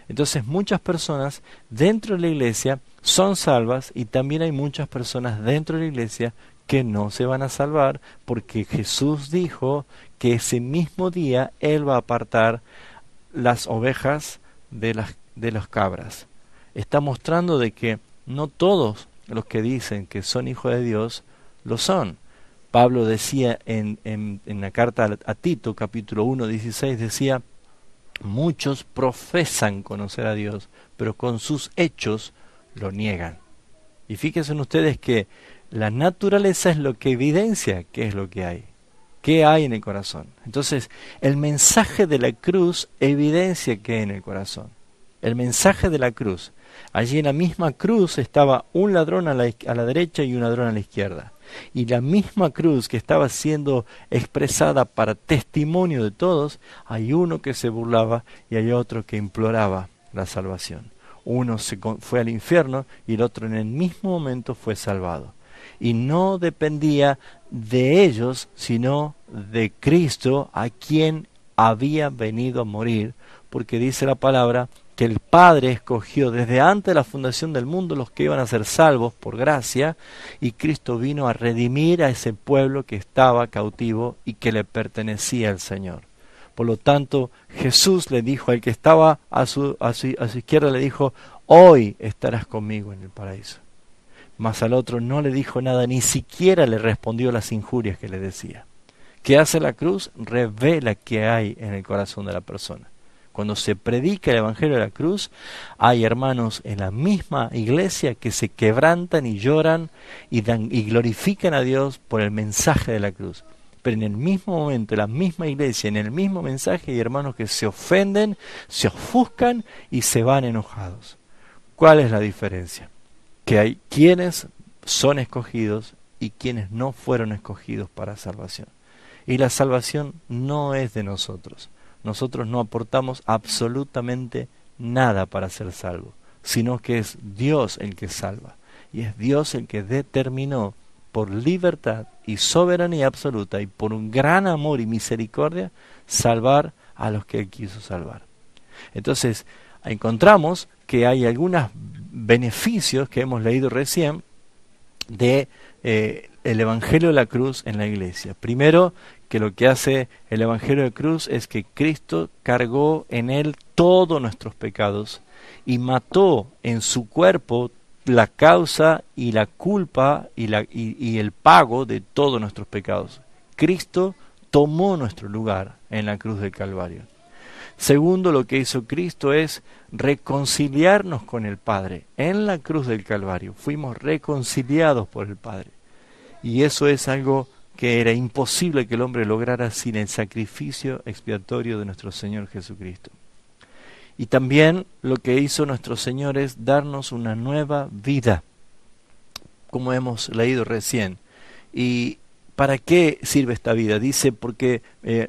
Entonces muchas personas dentro de la iglesia son salvas, y también hay muchas personas dentro de la iglesia que no se van a salvar, porque Jesús dijo que ese mismo día Él va a apartar las ovejas de las cabras. Está mostrando de que no todos los que dicen que son hijos de Dios lo son. Pablo decía en la carta a Tito, capítulo 1, 16, decía: muchos profesan conocer a Dios, pero con sus hechos lo niegan. Y fíjense ustedes que la naturaleza es lo que evidencia qué es lo que hay. ¿Qué hay en el corazón? Entonces, el mensaje de la cruz evidencia qué hay en el corazón. El mensaje de la cruz. Allí en la misma cruz estaba un ladrón a la derecha y un ladrón a la izquierda. Y la misma cruz que estaba siendo expresada para testimonio de todos, hay uno que se burlaba y hay otro que imploraba la salvación. Uno fue al infierno y el otro en el mismo momento fue salvado. Y no dependía de ellos, sino de Cristo, a quien había venido a morir, porque dice la palabra que el Padre escogió desde antes de la fundación del mundo los que iban a ser salvos por gracia, y Cristo vino a redimir a ese pueblo que estaba cautivo y que le pertenecía al Señor. Por lo tanto, Jesús le dijo al que estaba a su izquierda, le dijo: hoy estarás conmigo en el paraíso. Mas al otro no le dijo nada, ni siquiera le respondió las injurias que le decía. ¿Qué hace la cruz? Revela qué hay en el corazón de la persona. Cuando se predica el Evangelio de la cruz, hay hermanos en la misma iglesia que se quebrantan y lloran y glorifican a Dios por el mensaje de la cruz. Pero en el mismo momento, en la misma iglesia, en el mismo mensaje, hay hermanos que se ofenden, se ofuscan y se van enojados. ¿Cuál es la diferencia? Que hay quienes son escogidos y quienes no fueron escogidos para salvación. Y la salvación no es de nosotros. Nosotros no aportamos absolutamente nada para ser salvos, sino que es Dios el que salva. Y es Dios el que determinó, por libertad y soberanía absoluta y por un gran amor y misericordia, salvar a los que Él quiso salvar. Entonces, encontramos que hay algunos beneficios que hemos leído recién de el Evangelio de la cruz en la iglesia. Primero, que lo que hace el Evangelio de la cruz es que Cristo cargó en Él todos nuestros pecados y mató en su cuerpo la causa y la culpa y el pago de todos nuestros pecados. Cristo tomó nuestro lugar en la cruz del Calvario. Segundo, lo que hizo Cristo es reconciliarnos con el Padre. En la cruz del Calvario fuimos reconciliados por el Padre. Y eso es algo que era imposible que el hombre lograra sin el sacrificio expiatorio de nuestro Señor Jesucristo. Y también lo que hizo nuestro Señor es darnos una nueva vida, como hemos leído recién. ¿Y para qué sirve esta vida? Dice, porque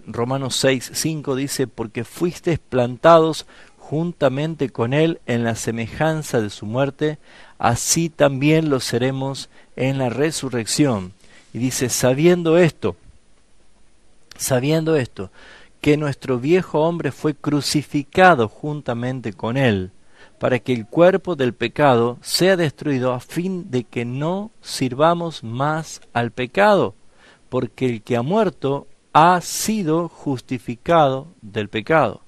Romanos 6:5 dice: porque fuisteis plantados juntamente con Él en la semejanza de su muerte, así también lo seremos en la resurrección. Y dice, sabiendo esto, que nuestro viejo hombre fue crucificado juntamente con Él, para que el cuerpo del pecado sea destruido, a fin de que no sirvamos más al pecado, porque el que ha muerto ha sido justificado del pecado.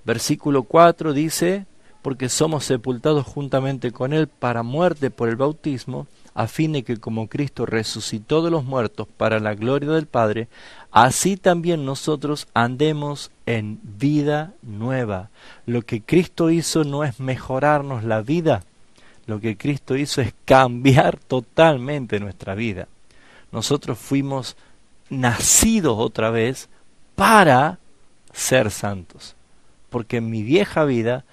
Versículo 4 dice, porque somos sepultados juntamente con él para muerte por el bautismo, a fin de que como Cristo resucitó de los muertos para la gloria del Padre, así también nosotros andemos en vida nueva. Lo que Cristo hizo no es mejorarnos la vida, lo que Cristo hizo es cambiar totalmente nuestra vida. Nosotros fuimos nacidos otra vez para ser santos, porque mi vieja vida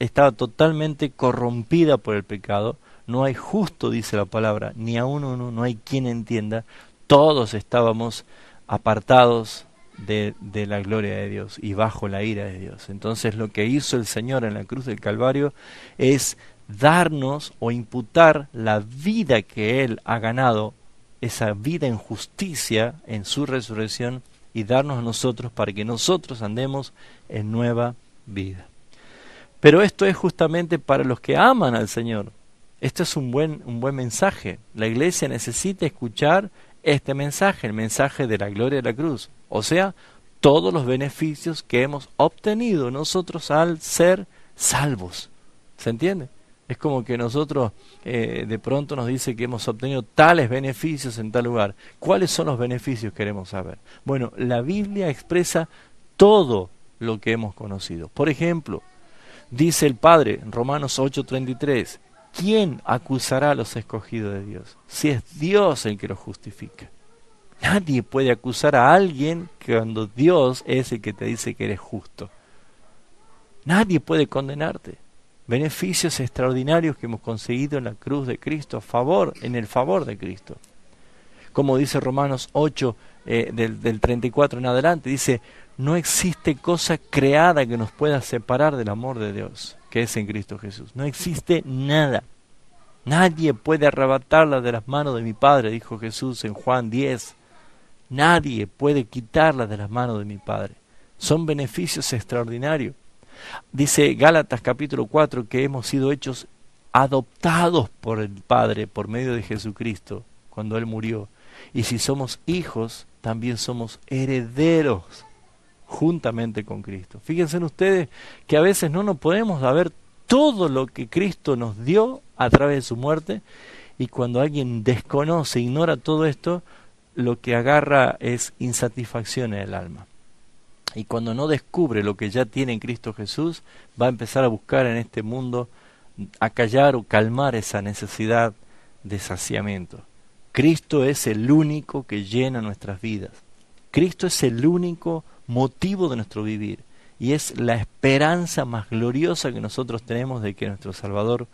estaba totalmente corrompida por el pecado. No hay justo, dice la palabra, ni aun uno, no hay quien entienda. Todos estábamos apartados de la gloria de Dios y bajo la ira de Dios. Entonces lo que hizo el Señor en la cruz del Calvario es darnos o imputar la vida que Él ha ganado, esa vida en justicia en su resurrección, y darnos a nosotros para que nosotros andemos en nueva vida. Pero esto es justamente para los que aman al Señor. Esto es un buen mensaje. La iglesia necesita escuchar este mensaje, el mensaje de la gloria de la cruz. O sea, todos los beneficios que hemos obtenido nosotros al ser salvos. ¿Se entiende? Es como que nosotros de pronto nos dice que hemos obtenido tales beneficios en tal lugar. ¿Cuáles son los beneficios? Queremos saber. Bueno, la Biblia expresa todo lo que hemos conocido. Por ejemplo, dice el Padre en Romanos 8:33, ¿quién acusará a los escogidos de Dios? Si es Dios el que los justifica. Nadie puede acusar a alguien cuando Dios es el que te dice que eres justo. Nadie puede condenarte. Beneficios extraordinarios que hemos conseguido en la cruz de Cristo, en el favor de Cristo. Como dice Romanos 8, del 34 en adelante, dice, no existe cosa creada que nos pueda separar del amor de Dios, que es en Cristo Jesús. No existe nada. Nadie puede arrebatarla de las manos de mi Padre, dijo Jesús en Juan 10. Nadie puede quitarla de las manos de mi Padre. Son beneficios extraordinarios. Dice Gálatas capítulo 4 que hemos sido hechos adoptados por el Padre por medio de Jesucristo cuando Él murió. Y si somos hijos, también somos herederos juntamente con Cristo. Fíjense ustedes que a veces no nos podemos saber todo lo que Cristo nos dio a través de su muerte, y cuando alguien desconoce, ignora todo esto, lo que agarra es insatisfacción en el alma. Y cuando no descubre lo que ya tiene en Cristo Jesús, va a empezar a buscar en este mundo acallar o calmar esa necesidad de saciamiento. Cristo es el único que llena nuestras vidas. Cristo es el único motivo de nuestro vivir. Y es la esperanza más gloriosa que nosotros tenemos de que nuestro Salvador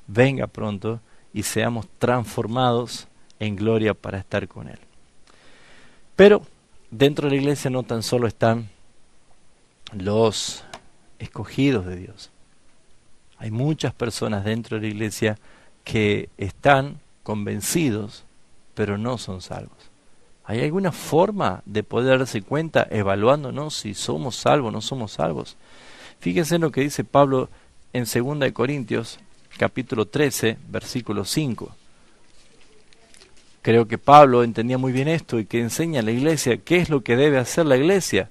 venga pronto y seamos transformados en gloria para estar con Él. Pero dentro de la iglesia no tan solo están los escogidos de Dios. Hay muchas personas dentro de la iglesia que están convencidos, pero no son salvos. ¿Hay alguna forma de poder darse cuenta evaluándonos si somos salvos o no somos salvos? Fíjense en lo que dice Pablo en 2 Corintios, capítulo 13, versículo 5. Creo que Pablo entendía muy bien esto y que enseña a la iglesia qué es lo que debe hacer la iglesia.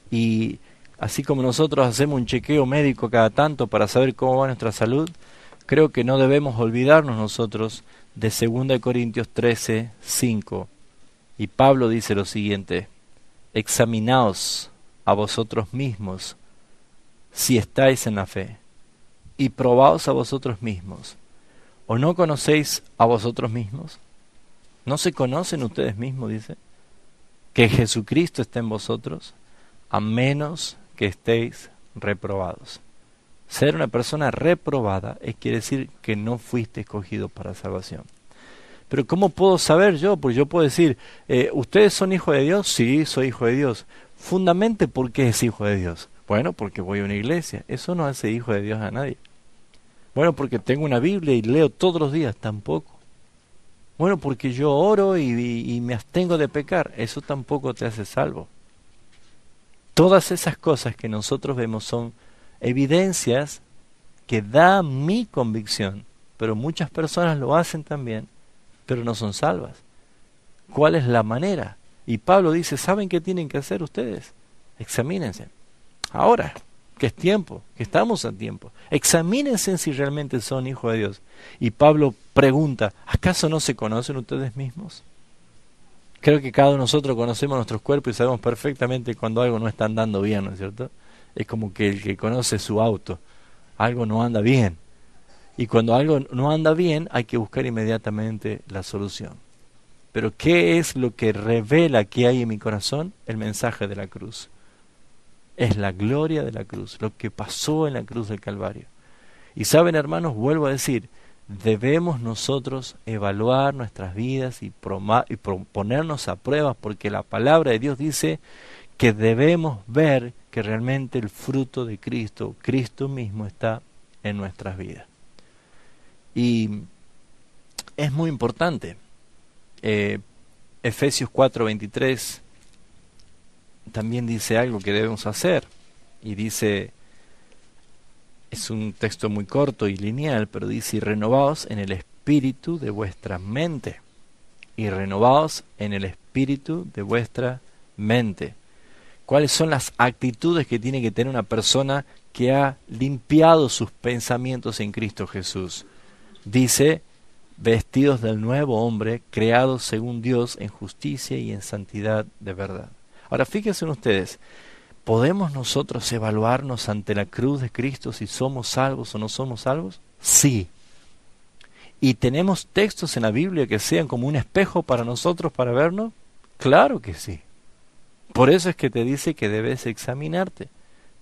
Y así como nosotros hacemos un chequeo médico cada tanto para saber cómo va nuestra salud, creo que no debemos olvidarnos nosotros de 2 Corintios 13, 5. Y Pablo dice lo siguiente: examinaos a vosotros mismos si estáis en la fe, y probaos a vosotros mismos. ¿O no conocéis a vosotros mismos? ¿No se conocen ustedes mismos, dice? Que Jesucristo está en vosotros, a menos que estéis reprobados. Ser una persona reprobada quiere decir que no fuiste escogido para salvación. Pero ¿cómo puedo saber yo? Pues yo puedo decir, ¿ustedes son hijos de Dios? Sí, soy hijo de Dios. Fundamente, ¿por qué es hijo de Dios? Bueno, porque voy a una iglesia. Eso no hace hijo de Dios a nadie. Bueno, porque tengo una Biblia y leo todos los días. Tampoco. Bueno, porque yo oro y me abstengo de pecar. Eso tampoco te hace salvo. Todas esas cosas que nosotros vemos son evidencias que da mi convicción, pero muchas personas lo hacen también, pero no son salvas. ¿Cuál es la manera? Y Pablo dice, ¿saben qué tienen que hacer ustedes? Examínense. Ahora, que es tiempo, que estamos a tiempo. Examínense si realmente son hijos de Dios. Y Pablo pregunta, ¿acaso no se conocen ustedes mismos? Creo que cada uno de nosotros conocemos nuestros cuerpos y sabemos perfectamente cuando algo no está andando bien, ¿no es cierto? Es como que el que conoce su auto, algo no anda bien. Y cuando algo no anda bien, hay que buscar inmediatamente la solución. Pero ¿qué es lo que revela que hay en mi corazón? El mensaje de la cruz. Es la gloria de la cruz, lo que pasó en la cruz del Calvario. Y saben, hermanos, vuelvo a decir, debemos nosotros evaluar nuestras vidas y ponernos a pruebas, porque la palabra de Dios dice que debemos ver que realmente el fruto de Cristo, Cristo mismo, está en nuestras vidas. Y es muy importante. Efesios 4:23 también dice algo que debemos hacer, y dice, es un texto muy corto y lineal, pero dice, y renovaos en el espíritu de vuestra mente, y renovaos en el espíritu de vuestra mente. ¿Cuáles son las actitudes que tiene que tener una persona que ha limpiado sus pensamientos en Cristo Jesús? Dice, vestidos del nuevo hombre, creados según Dios en justicia y en santidad de verdad. Ahora fíjense ustedes, ¿podemos nosotros evaluarnos ante la cruz de Cristo si somos salvos o no somos salvos? Sí. ¿Y tenemos textos en la Biblia que sean como un espejo para nosotros para vernos? Claro que sí. Por eso es que te dice que debes examinarte,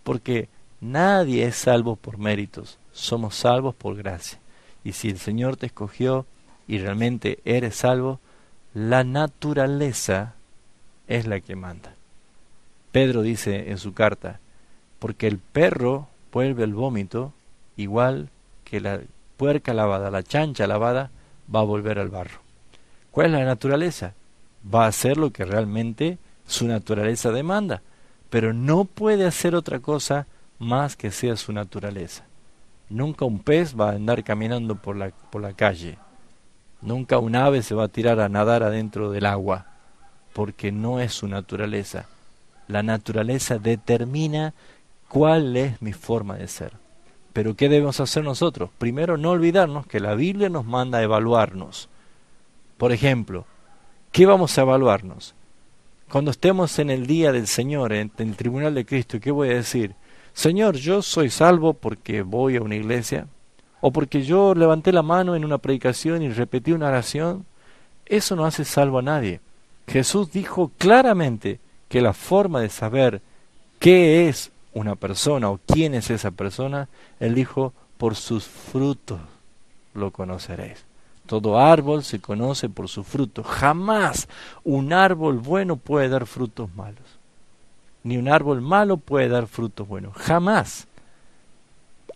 porque nadie es salvo por méritos, somos salvos por gracia. Y si el Señor te escogió y realmente eres salvo, la naturaleza es la que manda. Pedro dice en su carta, porque el perro vuelve al vómito, igual que la puerca lavada, la chancha lavada, va a volver al barro. ¿Cuál es la naturaleza? Va a hacer lo que realmente su naturaleza demanda, pero no puede hacer otra cosa más que sea su naturaleza. Nunca un pez va a andar caminando por la calle. Nunca un ave se va a tirar a nadar adentro del agua, porque no es su naturaleza. La naturaleza determina cuál es mi forma de ser. Pero ¿qué debemos hacer nosotros? Primero, no olvidarnos que la Biblia nos manda a evaluarnos. Por ejemplo, ¿qué vamos a evaluarnos? Cuando estemos en el día del Señor, en el tribunal de Cristo, ¿qué voy a decir? Señor, yo soy salvo porque voy a una iglesia, o porque yo levanté la mano en una predicación y repetí una oración. Eso no hace salvo a nadie. Jesús dijo claramente que la forma de saber qué es una persona o quién es esa persona, Él dijo, por sus frutos lo conoceréis. Todo árbol se conoce por su fruto. Jamás un árbol bueno puede dar frutos malos, ni un árbol malo puede dar frutos buenos. Jamás.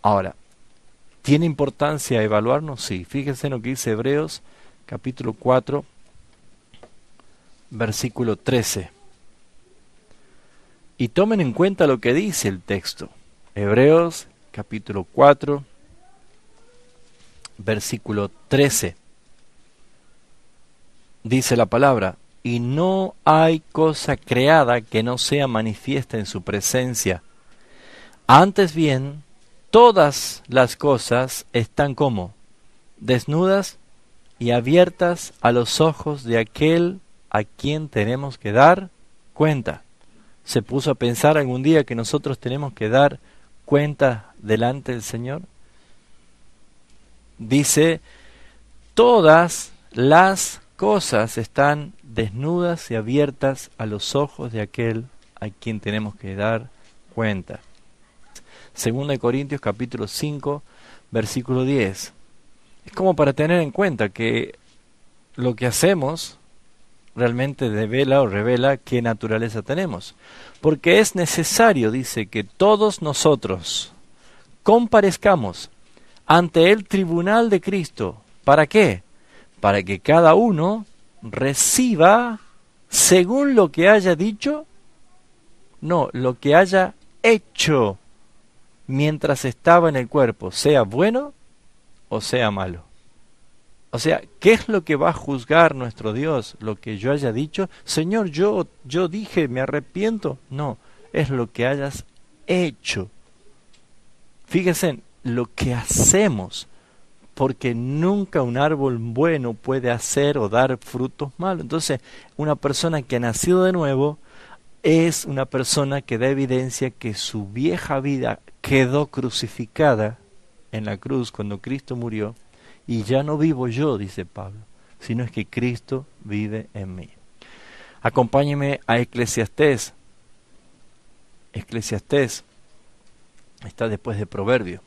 Ahora, ¿tiene importancia evaluarnos? Sí. Fíjense en lo que dice Hebreos, capítulo 4, versículo 13. Y tomen en cuenta lo que dice el texto. Hebreos, capítulo 4, versículo 13. Dice la palabra, y no hay cosa creada que no sea manifiesta en su presencia. Antes bien, todas las cosas están como desnudas y abiertas a los ojos de aquel a quien tenemos que dar cuenta. ¿Se puso a pensar algún día que nosotros tenemos que dar cuenta delante del Señor? Dice, todas las cosas están desnudas y abiertas a los ojos de aquel a quien tenemos que dar cuenta. 2 Corintios capítulo 5, versículo 10. Es como para tener en cuenta que lo que hacemos realmente devela o revela qué naturaleza tenemos. Porque es necesario, dice, que todos nosotros comparezcamos ante el tribunal de Cristo. ¿Para qué? Para que cada uno reciba según lo que haya dicho, no, lo que haya hecho mientras estaba en el cuerpo, sea bueno o sea malo. O sea, ¿qué es lo que va a juzgar nuestro Dios? ¿Lo que yo haya dicho? Señor, yo dije, me arrepiento. No, es lo que hayas hecho. Fíjense en lo que hacemos, porque nunca un árbol bueno puede hacer o dar frutos malos. Entonces, una persona que ha nacido de nuevo es una persona que da evidencia que su vieja vida quedó crucificada en la cruz cuando Cristo murió, y ya no vivo yo, dice Pablo, sino es que Cristo vive en mí. Acompáñeme a Eclesiastés. Eclesiastés está después de Proverbios.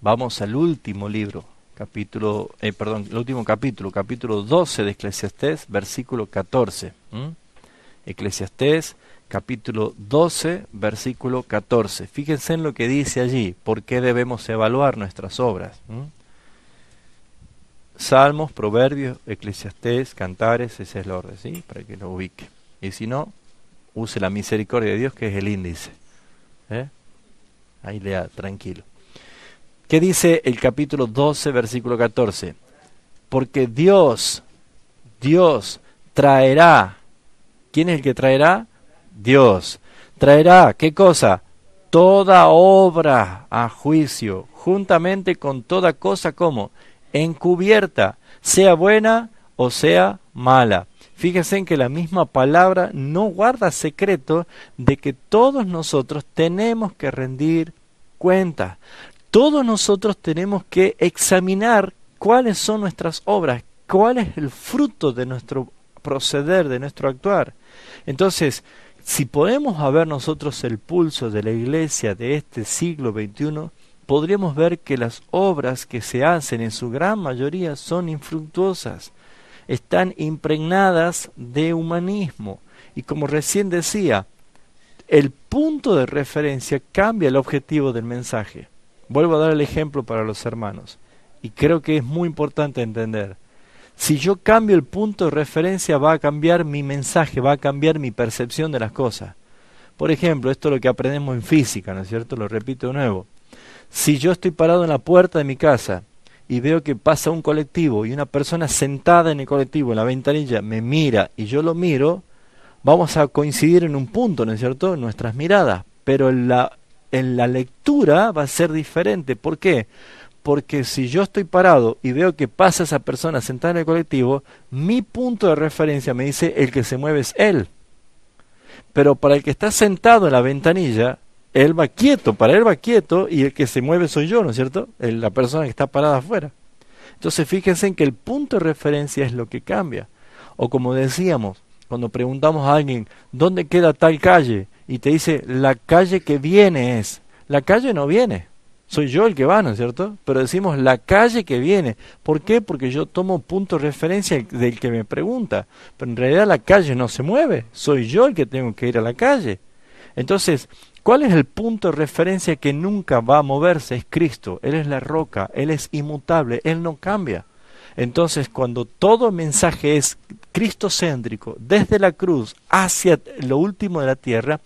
Vamos al último libro, el último capítulo 12 de Eclesiastés, versículo 14. Eclesiastés, capítulo 12, versículo 14. Fíjense en lo que dice allí, por qué debemos evaluar nuestras obras. Salmos, Proverbios, Eclesiastés, Cantares, ese es el orden, ¿sí? Para que lo ubique. Y si no, use la misericordia de Dios, que es el índice. Ahí lea tranquilo. ¿Qué dice el capítulo 12, versículo 14? Porque Dios traerá. ¿Quién es el que traerá? Dios. Traerá, ¿qué cosa? Toda obra a juicio, juntamente con toda cosa como encubierta, sea buena o sea mala. Fíjense en que la misma palabra no guarda secreto de que todos nosotros tenemos que rendir cuenta. Todos nosotros tenemos que examinar cuáles son nuestras obras, cuál es el fruto de nuestro proceder, de nuestro actuar. Entonces, si podemos ver nosotros el pulso de la iglesia de este siglo XXI, podríamos ver que las obras que se hacen en su gran mayoría son infructuosas, están impregnadas de humanismo. Y como recién decía, el punto de referencia cambia el objetivo del mensaje. Vuelvo a dar el ejemplo para los hermanos, y creo que es muy importante entender. Si yo cambio el punto de referencia, va a cambiar mi mensaje, va a cambiar mi percepción de las cosas. Por ejemplo, esto es lo que aprendemos en física, ¿no es cierto? Lo repito de nuevo. Si yo estoy parado en la puerta de mi casa y veo que pasa un colectivo y una persona sentada en el colectivo, en la ventanilla, me mira y yo lo miro, vamos a coincidir en un punto, ¿no es cierto?, en nuestras miradas, pero en la lectura va a ser diferente. ¿Por qué? Porque si yo estoy parado y veo que pasa esa persona sentada en el colectivo, mi punto de referencia me dice el que se mueve es él. Pero para el que está sentado en la ventanilla, él va quieto, para él va quieto, y el que se mueve soy yo, ¿no es cierto? La persona que está parada afuera. Entonces fíjense en que el punto de referencia es lo que cambia. O como decíamos, cuando preguntamos a alguien, ¿dónde queda tal calle? Y te dice, la calle que viene es. La calle no viene. Soy yo el que va, ¿no es cierto? Pero decimos la calle que viene. ¿Por qué? Porque yo tomo punto de referencia del que me pregunta. Pero en realidad la calle no se mueve. Soy yo el que tengo que ir a la calle. Entonces, ¿cuál es el punto de referencia que nunca va a moverse? Es Cristo. Él es la roca. Él es inmutable. Él no cambia. Entonces, cuando todo mensaje es cristocéntrico, desde la cruz hacia lo último de la tierra,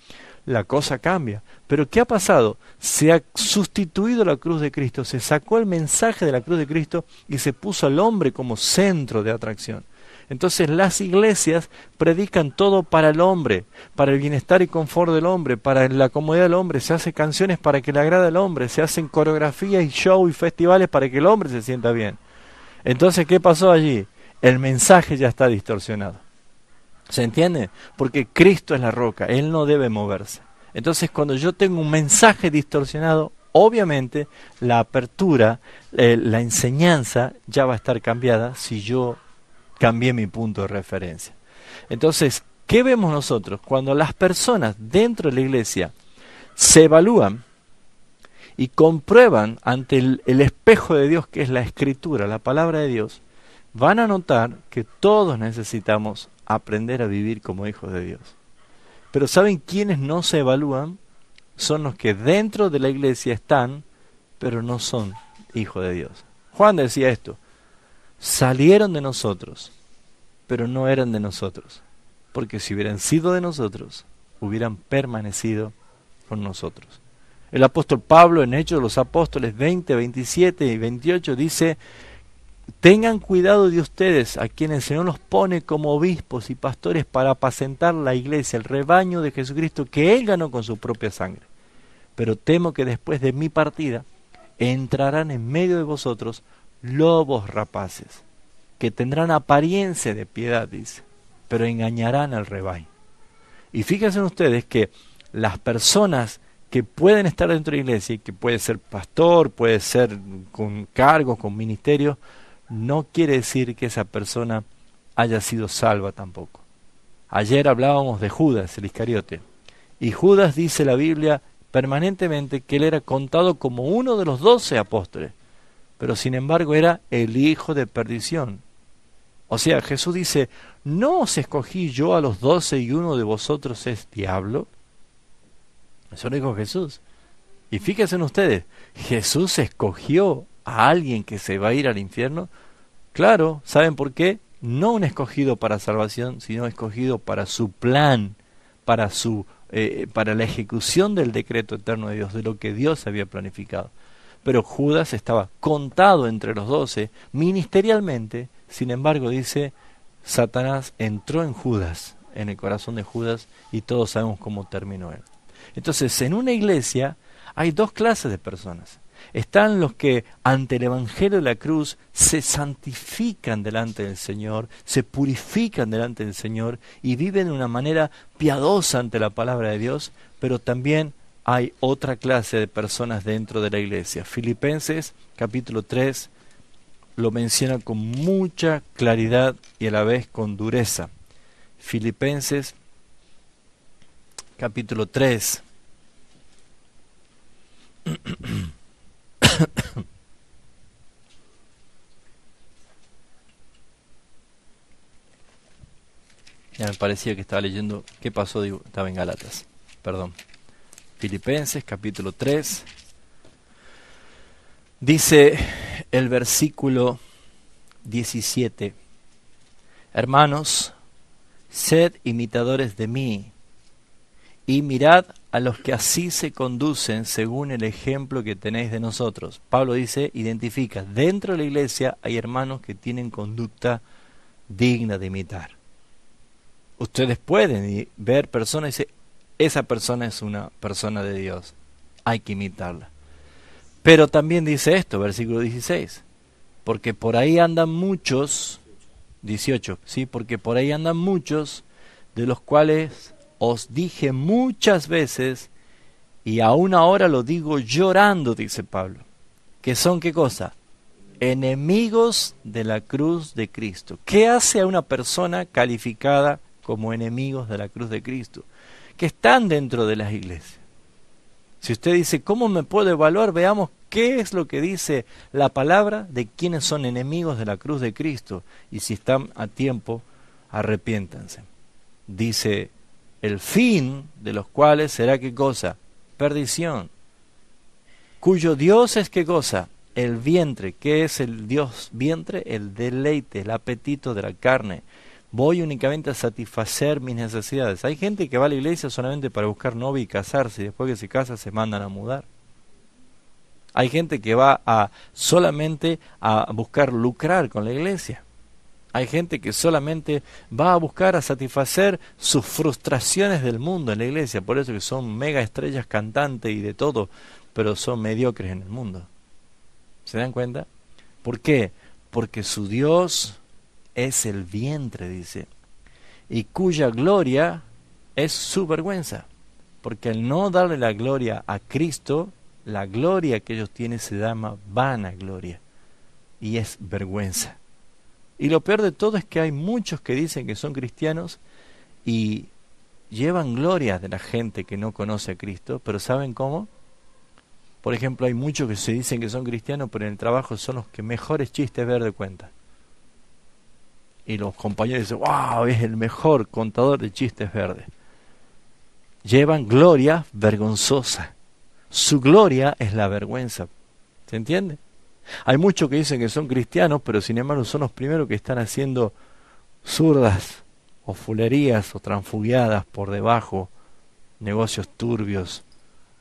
la cosa cambia. Pero ¿qué ha pasado? Se ha sustituido la cruz de Cristo, se sacó el mensaje de la cruz de Cristo y se puso al hombre como centro de atracción. Entonces las iglesias predican todo para el hombre, para el bienestar y confort del hombre, para la comodidad del hombre, se hacen canciones para que le agrade al hombre, se hacen coreografías y show y festivales para que el hombre se sienta bien. Entonces, ¿qué pasó allí? El mensaje ya está distorsionado. ¿Se entiende? Porque Cristo es la roca, Él no debe moverse. Entonces, cuando yo tengo un mensaje distorsionado, obviamente la apertura, la enseñanza ya va a estar cambiada si yo cambié mi punto de referencia. Entonces, ¿qué vemos nosotros? Cuando las personas dentro de la iglesia se evalúan y comprueban ante el espejo de Dios, que es la Escritura, la palabra de Dios, van a notar que todos necesitamos aprender a vivir como hijos de Dios. Pero ¿saben quiénes no se evalúan? Son los que dentro de la iglesia están, pero no son hijos de Dios. Juan decía esto: salieron de nosotros, pero no eran de nosotros, porque si hubieran sido de nosotros, hubieran permanecido con nosotros. El apóstol Pablo en Hechos de los Apóstoles 20, 27 y 28 dice: tengan cuidado de ustedes, a quienes el Señor los pone como obispos y pastores para apacentar la iglesia, el rebaño de Jesucristo que Él ganó con su propia sangre. Pero temo que después de mi partida entrarán en medio de vosotros lobos rapaces, que tendrán apariencia de piedad, dice, pero engañarán al rebaño. Y fíjense ustedes que las personas que pueden estar dentro de la iglesia, y que puede ser pastor, puede ser con cargos, con ministerios, no quiere decir que esa persona haya sido salva tampoco. Ayer hablábamos de Judas, el Iscariote, y Judas, dice la Biblia permanentemente, que él era contado como uno de los 12 apóstoles, pero sin embargo era el hijo de perdición. O sea, Jesús dice: ¿no os escogí yo a los 12 y uno de vosotros es diablo? Eso lo dijo Jesús. Y fíjense ustedes, Jesús escogió a alguien que se va a ir al infierno. Claro, ¿saben por qué? No un escogido para salvación, sino escogido para su plan, para la ejecución del decreto eterno de Dios, de lo que Dios había planificado. Pero Judas estaba contado entre los 12 ministerialmente. Sin embargo, dice, Satanás entró en Judas, en el corazón de Judas, y todos sabemos cómo terminó él. Entonces, en una iglesia hay dos clases de personas. Están los que ante el Evangelio de la cruz se santifican delante del Señor, se purifican delante del Señor y viven de una manera piadosa ante la palabra de Dios, pero también hay otra clase de personas dentro de la iglesia. Filipenses capítulo 3 lo menciona con mucha claridad y a la vez con dureza. Filipenses capítulo 3. Ya me parecía que estaba leyendo. ¿Qué pasó? Digo, estaba en Gálatas. Perdón. Filipenses capítulo 3. Dice el versículo 17: hermanos, sed imitadores de mí, y mirad a los que así se conducen según el ejemplo que tenéis de nosotros. Pablo dice, identifica, dentro de la iglesia hay hermanos que tienen conducta digna de imitar. Ustedes pueden ver personas y decir, esa persona es una persona de Dios, hay que imitarla. Pero también dice esto, versículo 16, porque por ahí andan muchos, 18, ¿sí? Porque por ahí andan muchos, de los cuales os dije muchas veces, y aún ahora lo digo llorando, dice Pablo, que son, ¿qué cosa? Enemigos de la cruz de Cristo. ¿Qué hace a una persona calificada como enemigos de la cruz de Cristo? Que están dentro de las iglesias. Si usted dice, ¿cómo me puedo evaluar? Veamos qué es lo que dice la palabra de quienes son enemigos de la cruz de Cristo. Y si están a tiempo, arrepiéntanse. Dice, el fin de los cuales será, ¿qué cosa? Perdición. Cuyo Dios es, ¿qué cosa? El vientre. ¿Qué es el Dios vientre? El deleite, el apetito de la carne. Voy únicamente a satisfacer mis necesidades. Hay gente que va a la iglesia solamente para buscar novia y casarse, y después que se casa se mandan a mudar. Hay gente que va solamente a buscar lucrar con la iglesia. Hay gente que solamente va a buscar a satisfacer sus frustraciones del mundo en la iglesia. Por eso que son mega estrellas cantantes y de todo, pero son mediocres en el mundo. ¿Se dan cuenta? ¿Por qué? Porque su Dios es el vientre, dice, y cuya gloria es su vergüenza, porque al no darle la gloria a Cristo, la gloria que ellos tienen se llama vanagloria, y es vergüenza. Y lo peor de todo es que hay muchos que dicen que son cristianos y llevan gloria de la gente que no conoce a Cristo, pero ¿saben cómo? Por ejemplo, hay muchos que se dicen que son cristianos, pero en el trabajo son los que mejores chistes verdes cuentan. Y los compañeros dicen, wow, es el mejor contador de chistes verdes. Llevan gloria vergonzosa. Su gloria es la vergüenza. ¿Se entiende? Hay muchos que dicen que son cristianos, pero sin embargo son los primeros que están haciendo zurdas o fulerías o transfugiadas por debajo, negocios turbios.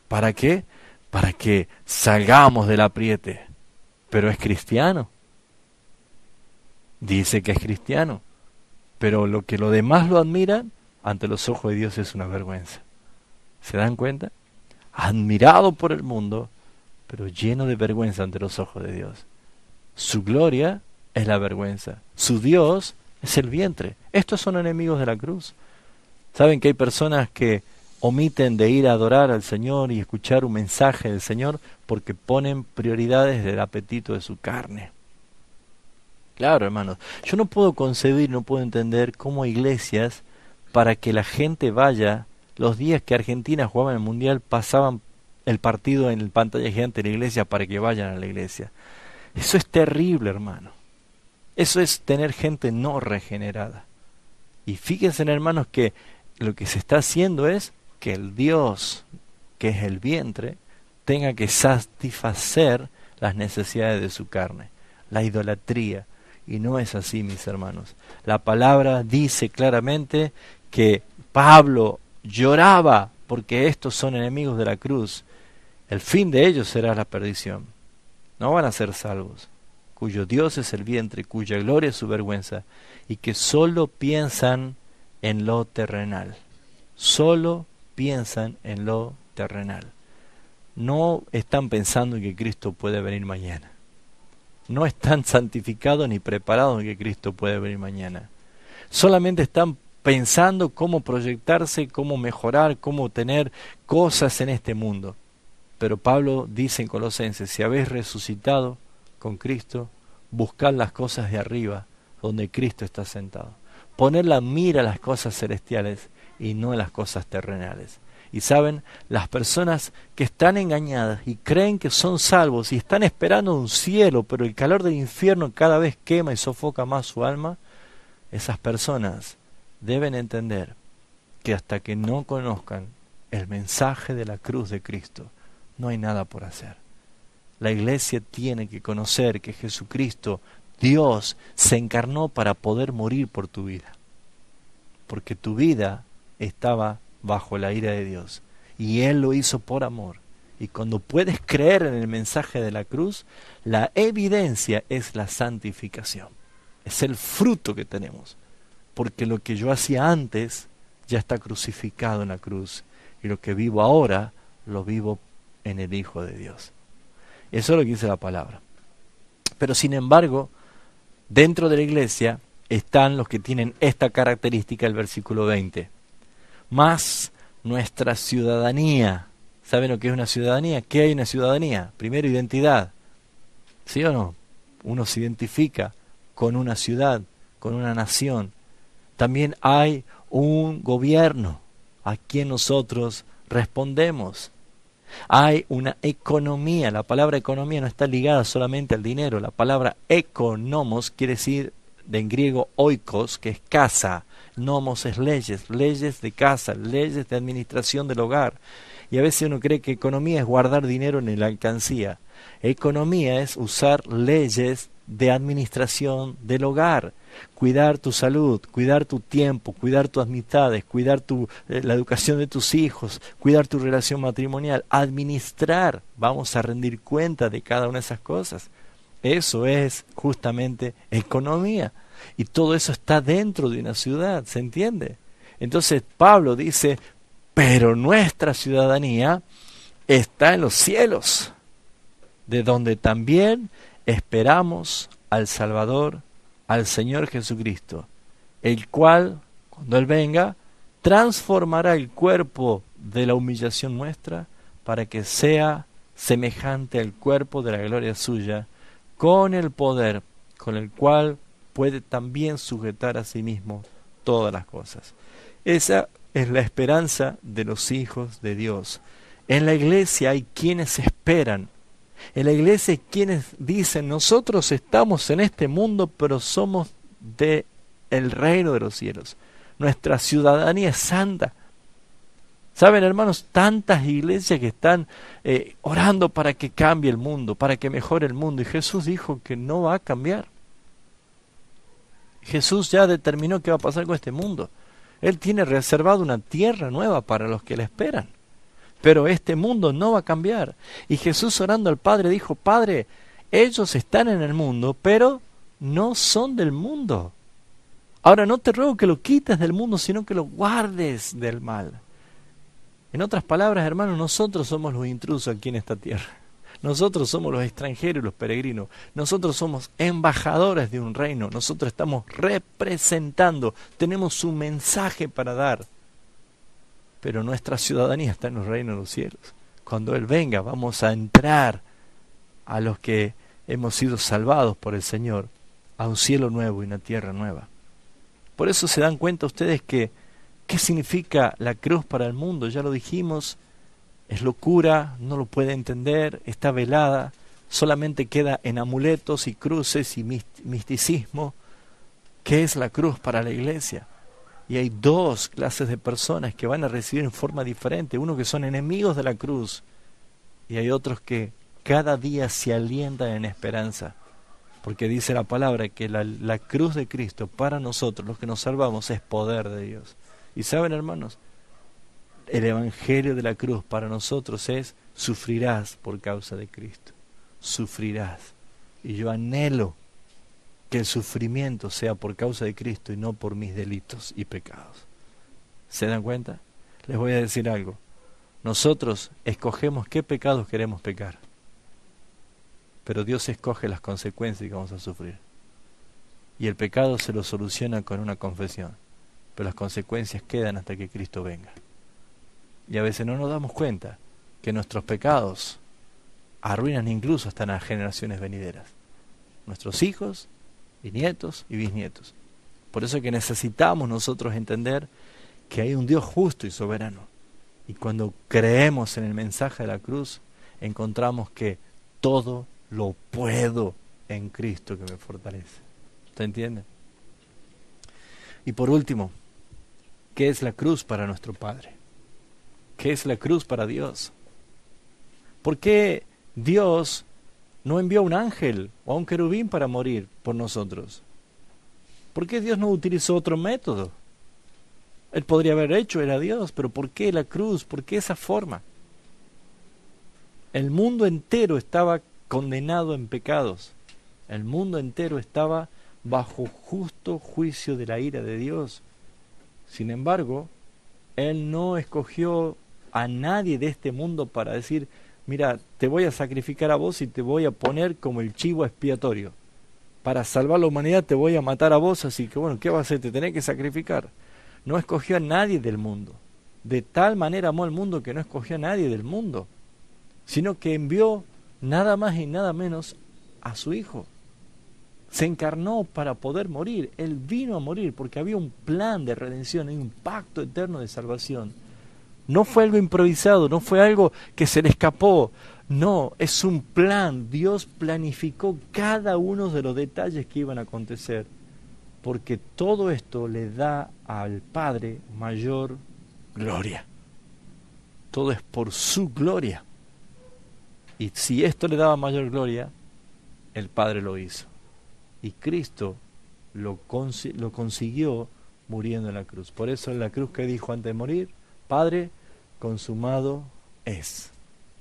¿Para qué? para que salgamos del apriete. Pero es cristiano. Dice que es cristiano. Pero lo que los demás lo admiran, ante los ojos de Dios es una vergüenza. ¿Se dan cuenta? Admirado por el mundo, pero lleno de vergüenza ante los ojos de Dios. Su gloria es la vergüenza. Su Dios es el vientre. Estos son enemigos de la cruz. ¿Saben que hay personas que omiten de ir a adorar al Señor y escuchar un mensaje del Señor porque ponen prioridades del apetito de su carne? Claro, hermanos, yo no puedo concebir, no puedo entender cómo iglesias, para que la gente vaya, los días que Argentina jugaba en el Mundial, pasaban el partido en el pantalla gigante de la iglesia para que vayan a la iglesia. Eso es terrible, hermano. Eso es tener gente no regenerada. Y fíjense, hermanos, que lo que se está haciendo es que el Dios, que es el vientre, tenga que satisfacer las necesidades de su carne, la idolatría. Y no es así, mis hermanos. La palabra dice claramente que Pablo lloraba porque estos son enemigos de la cruz. El fin de ellos será la perdición. No van a ser salvos, cuyo Dios es el vientre, cuya gloria es su vergüenza, y que solo piensan en lo terrenal. Solo piensan en lo terrenal. No están pensando en que Cristo puede venir mañana. No están santificados ni preparados en que Cristo puede venir mañana. Solamente están pensando cómo proyectarse, cómo mejorar, cómo tener cosas en este mundo. Pero Pablo dice en Colosenses, si habéis resucitado con Cristo, buscad las cosas de arriba, donde Cristo está sentado. Poner la mira a las cosas celestiales y no en las cosas terrenales. Y saben, las personas que están engañadas y creen que son salvos y están esperando un cielo, pero el calor del infierno cada vez quema y sofoca más su alma, esas personas deben entender que hasta que no conozcan el mensaje de la cruz de Cristo, no hay nada por hacer. La iglesia tiene que conocer que Jesucristo, Dios, se encarnó para poder morir por tu vida. Porque tu vida estaba bajo la ira de Dios. Y Él lo hizo por amor. Y cuando puedes creer en el mensaje de la cruz, la evidencia es la santificación. Es el fruto que tenemos. Porque lo que yo hacía antes ya está crucificado en la cruz. Y lo que vivo ahora, lo vivo en el Hijo de Dios. Eso es lo que dice la palabra. Pero sin embargo, dentro de la iglesia están los que tienen esta característica del versículo 20. Más nuestra ciudadanía. ¿Saben lo que es una ciudadanía? ¿Qué hay en una ciudadanía? Primero, identidad. ¿Sí o no? Uno se identifica con una ciudad, con una nación. También hay un gobierno a quien nosotros respondemos. Hay una economía. La palabra economía no está ligada solamente al dinero. La palabra economos quiere decir en griego oikos, que es casa. Nomos es leyes, leyes de casa, leyes de administración del hogar. Y a veces uno cree que economía es guardar dinero en la alcancía. Economía es usar leyes de administración del hogar. Cuidar tu salud, cuidar tu tiempo, cuidar tus amistades, cuidar la educación de tus hijos, cuidar tu relación matrimonial, administrar. Vamos a rendir cuenta de cada una de esas cosas. Eso es justamente economía. Y todo eso está dentro de una ciudad, ¿se entiende? Entonces Pablo dice, pero nuestra ciudadanía está en los cielos, de donde también esperamos al Salvador, al Señor Jesucristo, el cual, cuando Él venga, transformará el cuerpo de la humillación nuestra para que sea semejante al cuerpo de la gloria suya, con el poder con el cual puede también sujetar a sí mismo todas las cosas. Esa es la esperanza de los hijos de Dios. En la iglesia hay quienes esperan. En la iglesia hay quienes dicen, nosotros estamos en este mundo, pero somos del reino de los cielos. Nuestra ciudadanía es santa. ¿Saben, hermanos? Tantas iglesias que están orando para que cambie el mundo, para que mejore el mundo. Y Jesús dijo que no va a cambiar. Jesús ya determinó qué va a pasar con este mundo. Él tiene reservado una tierra nueva para los que le esperan. pero este mundo no va a cambiar. Y Jesús orando al Padre dijo, Padre, ellos están en el mundo, pero no son del mundo. Ahora no te ruego que lo quites del mundo, sino que lo guardes del mal. En otras palabras, hermanos, nosotros somos los intrusos aquí en esta tierra. Nosotros somos los extranjeros y los peregrinos. Nosotros somos embajadores de un reino. Nosotros estamos representando. Tenemos un mensaje para dar. Pero nuestra ciudadanía está en los reinos de los cielos. Cuando Él venga, vamos a entrar a los que hemos sido salvados por el Señor, a un cielo nuevo y una tierra nueva. Por eso se dan cuenta ustedes que, ¿qué significa la cruz para el mundo? Ya lo dijimos, es locura, no lo puede entender, está velada, solamente queda en amuletos y cruces y misticismo. ¿Qué es la cruz para la iglesia? Y hay dos clases de personas que van a recibir en forma diferente. Unos que son enemigos de la cruz y hay otros que cada día se alientan en esperanza. Porque dice la palabra que la cruz de Cristo para nosotros, los que nos salvamos, es poder de Dios. Y saben, hermanos, el evangelio de la cruz para nosotros es: sufrirás por causa de Cristo. Sufrirás. Y yo anhelo que el sufrimiento sea por causa de Cristo y no por mis delitos y pecados. ¿Se dan cuenta? Les voy a decir algo. Nosotros escogemos qué pecados queremos pecar, pero Dios escoge las consecuencias que vamos a sufrir. Y el pecado se lo soluciona con una confesión, pero las consecuencias quedan hasta que Cristo venga. Y a veces no nos damos cuenta que nuestros pecados arruinan incluso hasta las generaciones venideras. Nuestros hijos y nietos y bisnietos. Por eso es que necesitamos nosotros entender que hay un Dios justo y soberano. Y cuando creemos en el mensaje de la cruz, encontramos que todo lo puedo en Cristo que me fortalece. ¿Usted entiende? Y por último, ¿qué es la cruz para nuestro Padre? ¿Qué es la cruz para Dios? ¿Por qué Dios no envió a un ángel o a un querubín para morir por nosotros? ¿Por qué Dios no utilizó otro método? Él podría haber hecho, era Dios, pero ¿por qué la cruz? ¿Por qué esa forma? El mundo entero estaba condenado en pecados. El mundo entero estaba bajo justo juicio de la ira de Dios. Sin embargo, Él no escogió a nadie de este mundo para decir: mira, te voy a sacrificar a vos y te voy a poner como el chivo expiatorio. Para salvar la humanidad te voy a matar a vos, así que bueno, ¿qué vas a hacer? Te tenés que sacrificar. No escogió a nadie del mundo. De tal manera amó al mundo que no escogió a nadie del mundo, sino que envió nada más y nada menos a su Hijo. Se encarnó para poder morir. Él vino a morir porque había un plan de redención, hay un pacto eterno de salvación. No fue algo improvisado, no fue algo que se le escapó. No, es un plan. Dios planificó cada uno de los detalles que iban a acontecer, porque todo esto le da al Padre mayor gloria. Todo es por su gloria. Y si esto le daba mayor gloria, el Padre lo hizo. Y Cristo lo consiguió muriendo en la cruz. Por eso en la cruz, que dijo antes de morir: Padre, consumado es.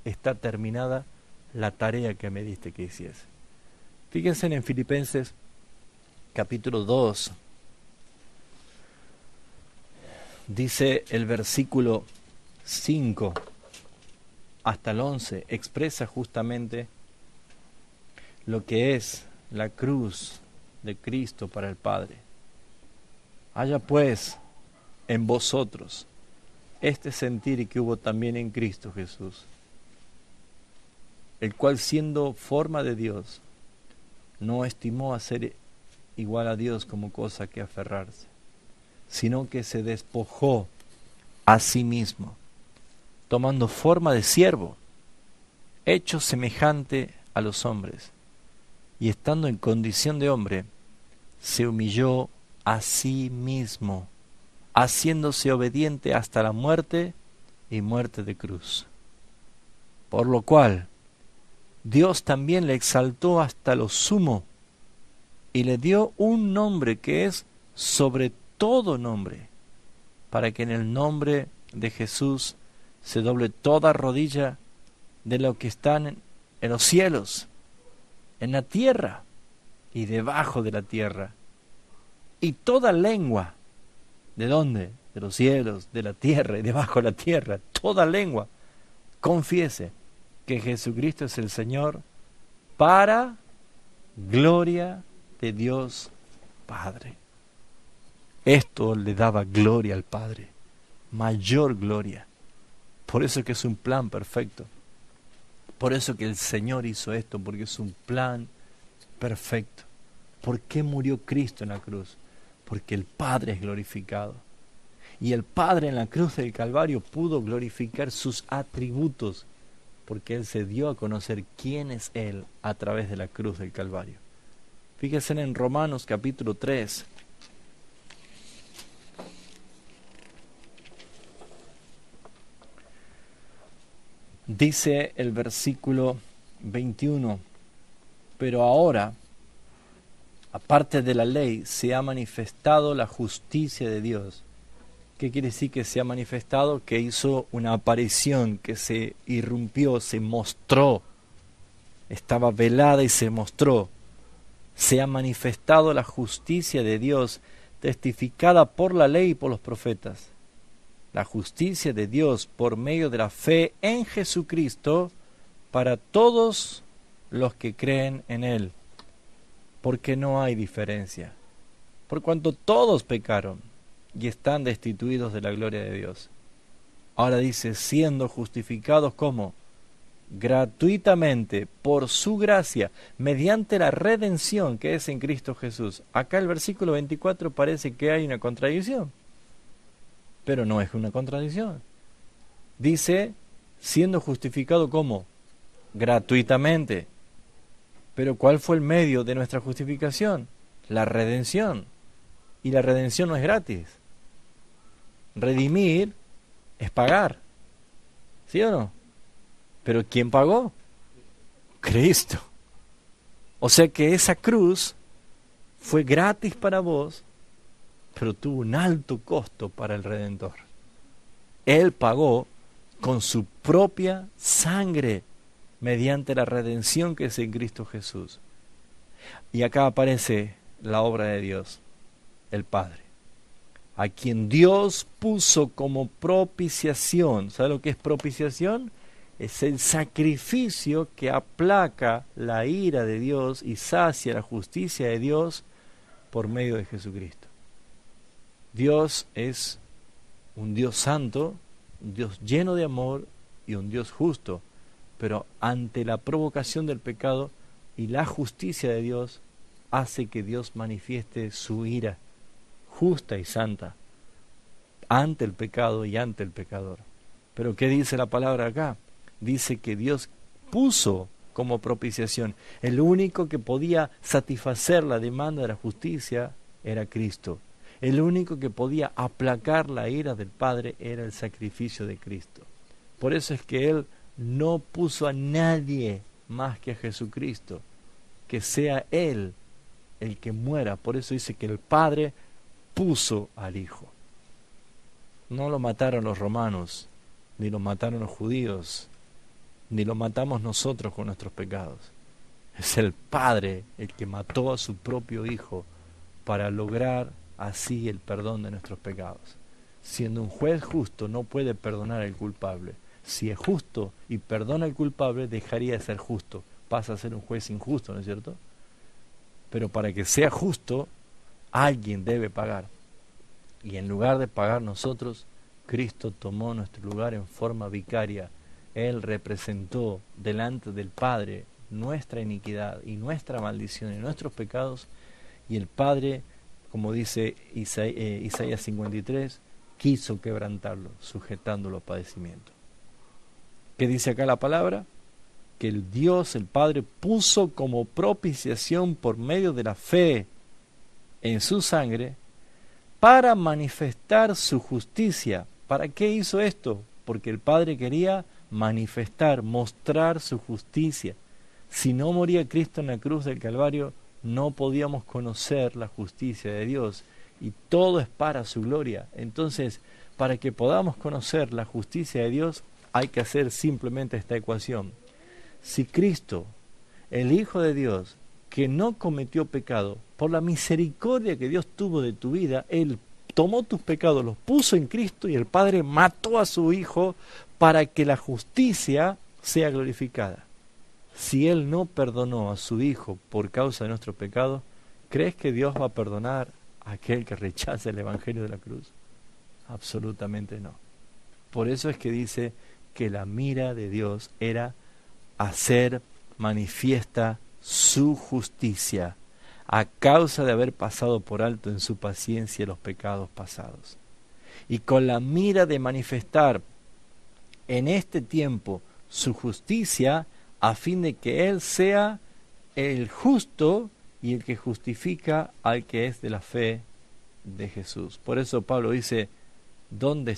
Está terminada la tarea que me diste que hiciese. Fíjense en Filipenses capítulo 2. Dice el versículo 5 hasta el 11, expresa justamente lo que es la cruz de Cristo para el Padre. Haya pues en vosotros este sentir que hubo también en Cristo Jesús, el cual, siendo forma de Dios, no estimó a ser igual a Dios como cosa que aferrarse, sino que se despojó a sí mismo, tomando forma de siervo, hecho semejante a los hombres, y estando en condición de hombre, se humilló a sí mismo, haciéndose obediente hasta la muerte y muerte de cruz. Por lo cual Dios también le exaltó hasta lo sumo y le dio un nombre que es sobre todo nombre, para que en el nombre de Jesús se doble toda rodilla de lo que están en los cielos, en la tierra y debajo de la tierra. Y toda lengua, ¿de dónde? De los cielos, de la tierra y debajo de la tierra, toda lengua confiese que Jesucristo es el Señor, para gloria de Dios Padre. Esto le daba gloria al Padre, mayor gloria. Por eso que es un plan perfecto. Por eso que el Señor hizo esto, porque es un plan perfecto. ¿Por qué murió Cristo en la cruz? Porque el Padre es glorificado. Y el Padre en la cruz del Calvario pudo glorificar sus atributos, porque Él se dio a conocer quién es Él a través de la cruz del Calvario. Fíjense en Romanos capítulo 3. Dice el versículo 21, pero ahora, aparte de la ley, se ha manifestado la justicia de Dios. ¿Qué quiere decir que se ha manifestado? Que hizo una aparición, que se irrumpió, se mostró. Estaba velada y se mostró. Se ha manifestado la justicia de Dios, testificada por la ley y por los profetas. La justicia de Dios por medio de la fe en Jesucristo para todos los que creen en Él. Porque no hay diferencia. Por cuanto todos pecaron y están destituidos de la gloria de Dios. Ahora dice, siendo justificados como gratuitamente por su gracia, mediante la redención que es en Cristo Jesús. Acá el versículo 24 parece que hay una contradicción, pero no es una contradicción. Dice, siendo justificado como gratuitamente. Pero ¿cuál fue el medio de nuestra justificación? La redención. Y la redención no es gratis. Redimir es pagar. ¿Sí o no? ¿Pero quién pagó? Cristo. O sea que esa cruz fue gratis para vos, pero tuvo un alto costo para el Redentor. Él pagó con su propia sangre mediante la redención que es en Cristo Jesús. Y acá aparece la obra de Dios, el Padre, a quien Dios puso como propiciación. ¿Sabe lo que es propiciación? Es el sacrificio que aplaca la ira de Dios y sacia la justicia de Dios por medio de Jesucristo. Dios es un Dios santo, un Dios lleno de amor y un Dios justo, pero ante la provocación del pecado y la justicia de Dios hace que Dios manifieste su ira justa y santa ante el pecado y ante el pecador. Pero ¿qué dice la palabra acá? Dice que Dios puso como propiciación. El único que podía satisfacer la demanda de la justicia era Cristo. El único que podía aplacar la ira del Padre era el sacrificio de Cristo. Por eso es que Él no puso a nadie más que a Jesucristo, que sea Él el que muera. Por eso dice que el Padre puso al Hijo. No lo mataron los romanos, ni lo mataron los judíos, ni lo matamos nosotros con nuestros pecados. Es el Padre el que mató a su propio Hijo para lograr así el perdón de nuestros pecados. Siendo un juez justo, no puede perdonar al culpable. Si es justo y perdona al culpable, dejaría de ser justo. Pasa a ser un juez injusto, ¿no es cierto? Pero para que sea justo, alguien debe pagar. Y en lugar de pagar nosotros, Cristo tomó nuestro lugar en forma vicaria. Él representó delante del Padre nuestra iniquidad y nuestra maldición y nuestros pecados, y el Padre, como dice Isaías 53, quiso quebrantarlo, sujetándolo a padecimiento. ¿Qué dice acá la palabra? Que el Dios, el Padre, puso como propiciación por medio de la fe en su sangre para manifestar su justicia. ¿Para qué hizo esto? Porque el Padre quería manifestar, mostrar su justicia. Si no moría Cristo en la cruz del Calvario, no podíamos conocer la justicia de Dios, y todo es para su gloria. Entonces, para que podamos conocer la justicia de Dios, hay que hacer simplemente esta ecuación. Si Cristo, el Hijo de Dios, que no cometió pecado, por la misericordia que Dios tuvo de tu vida, Él tomó tus pecados, los puso en Cristo y el Padre mató a su Hijo para que la justicia sea glorificada. Si Él no perdonó a su Hijo por causa de nuestros pecados, ¿crees que Dios va a perdonar a aquel que rechaza el Evangelio de la cruz? Absolutamente no. Por eso es que dice que la mira de Dios era hacer manifiesta su justicia a causa de haber pasado por alto en su paciencia los pecados pasados. Y con la mira de manifestar en este tiempo su justicia a fin de que Él sea el justo y el que justifica al que es de la fe de Jesús. Por eso Pablo dice, ¿dónde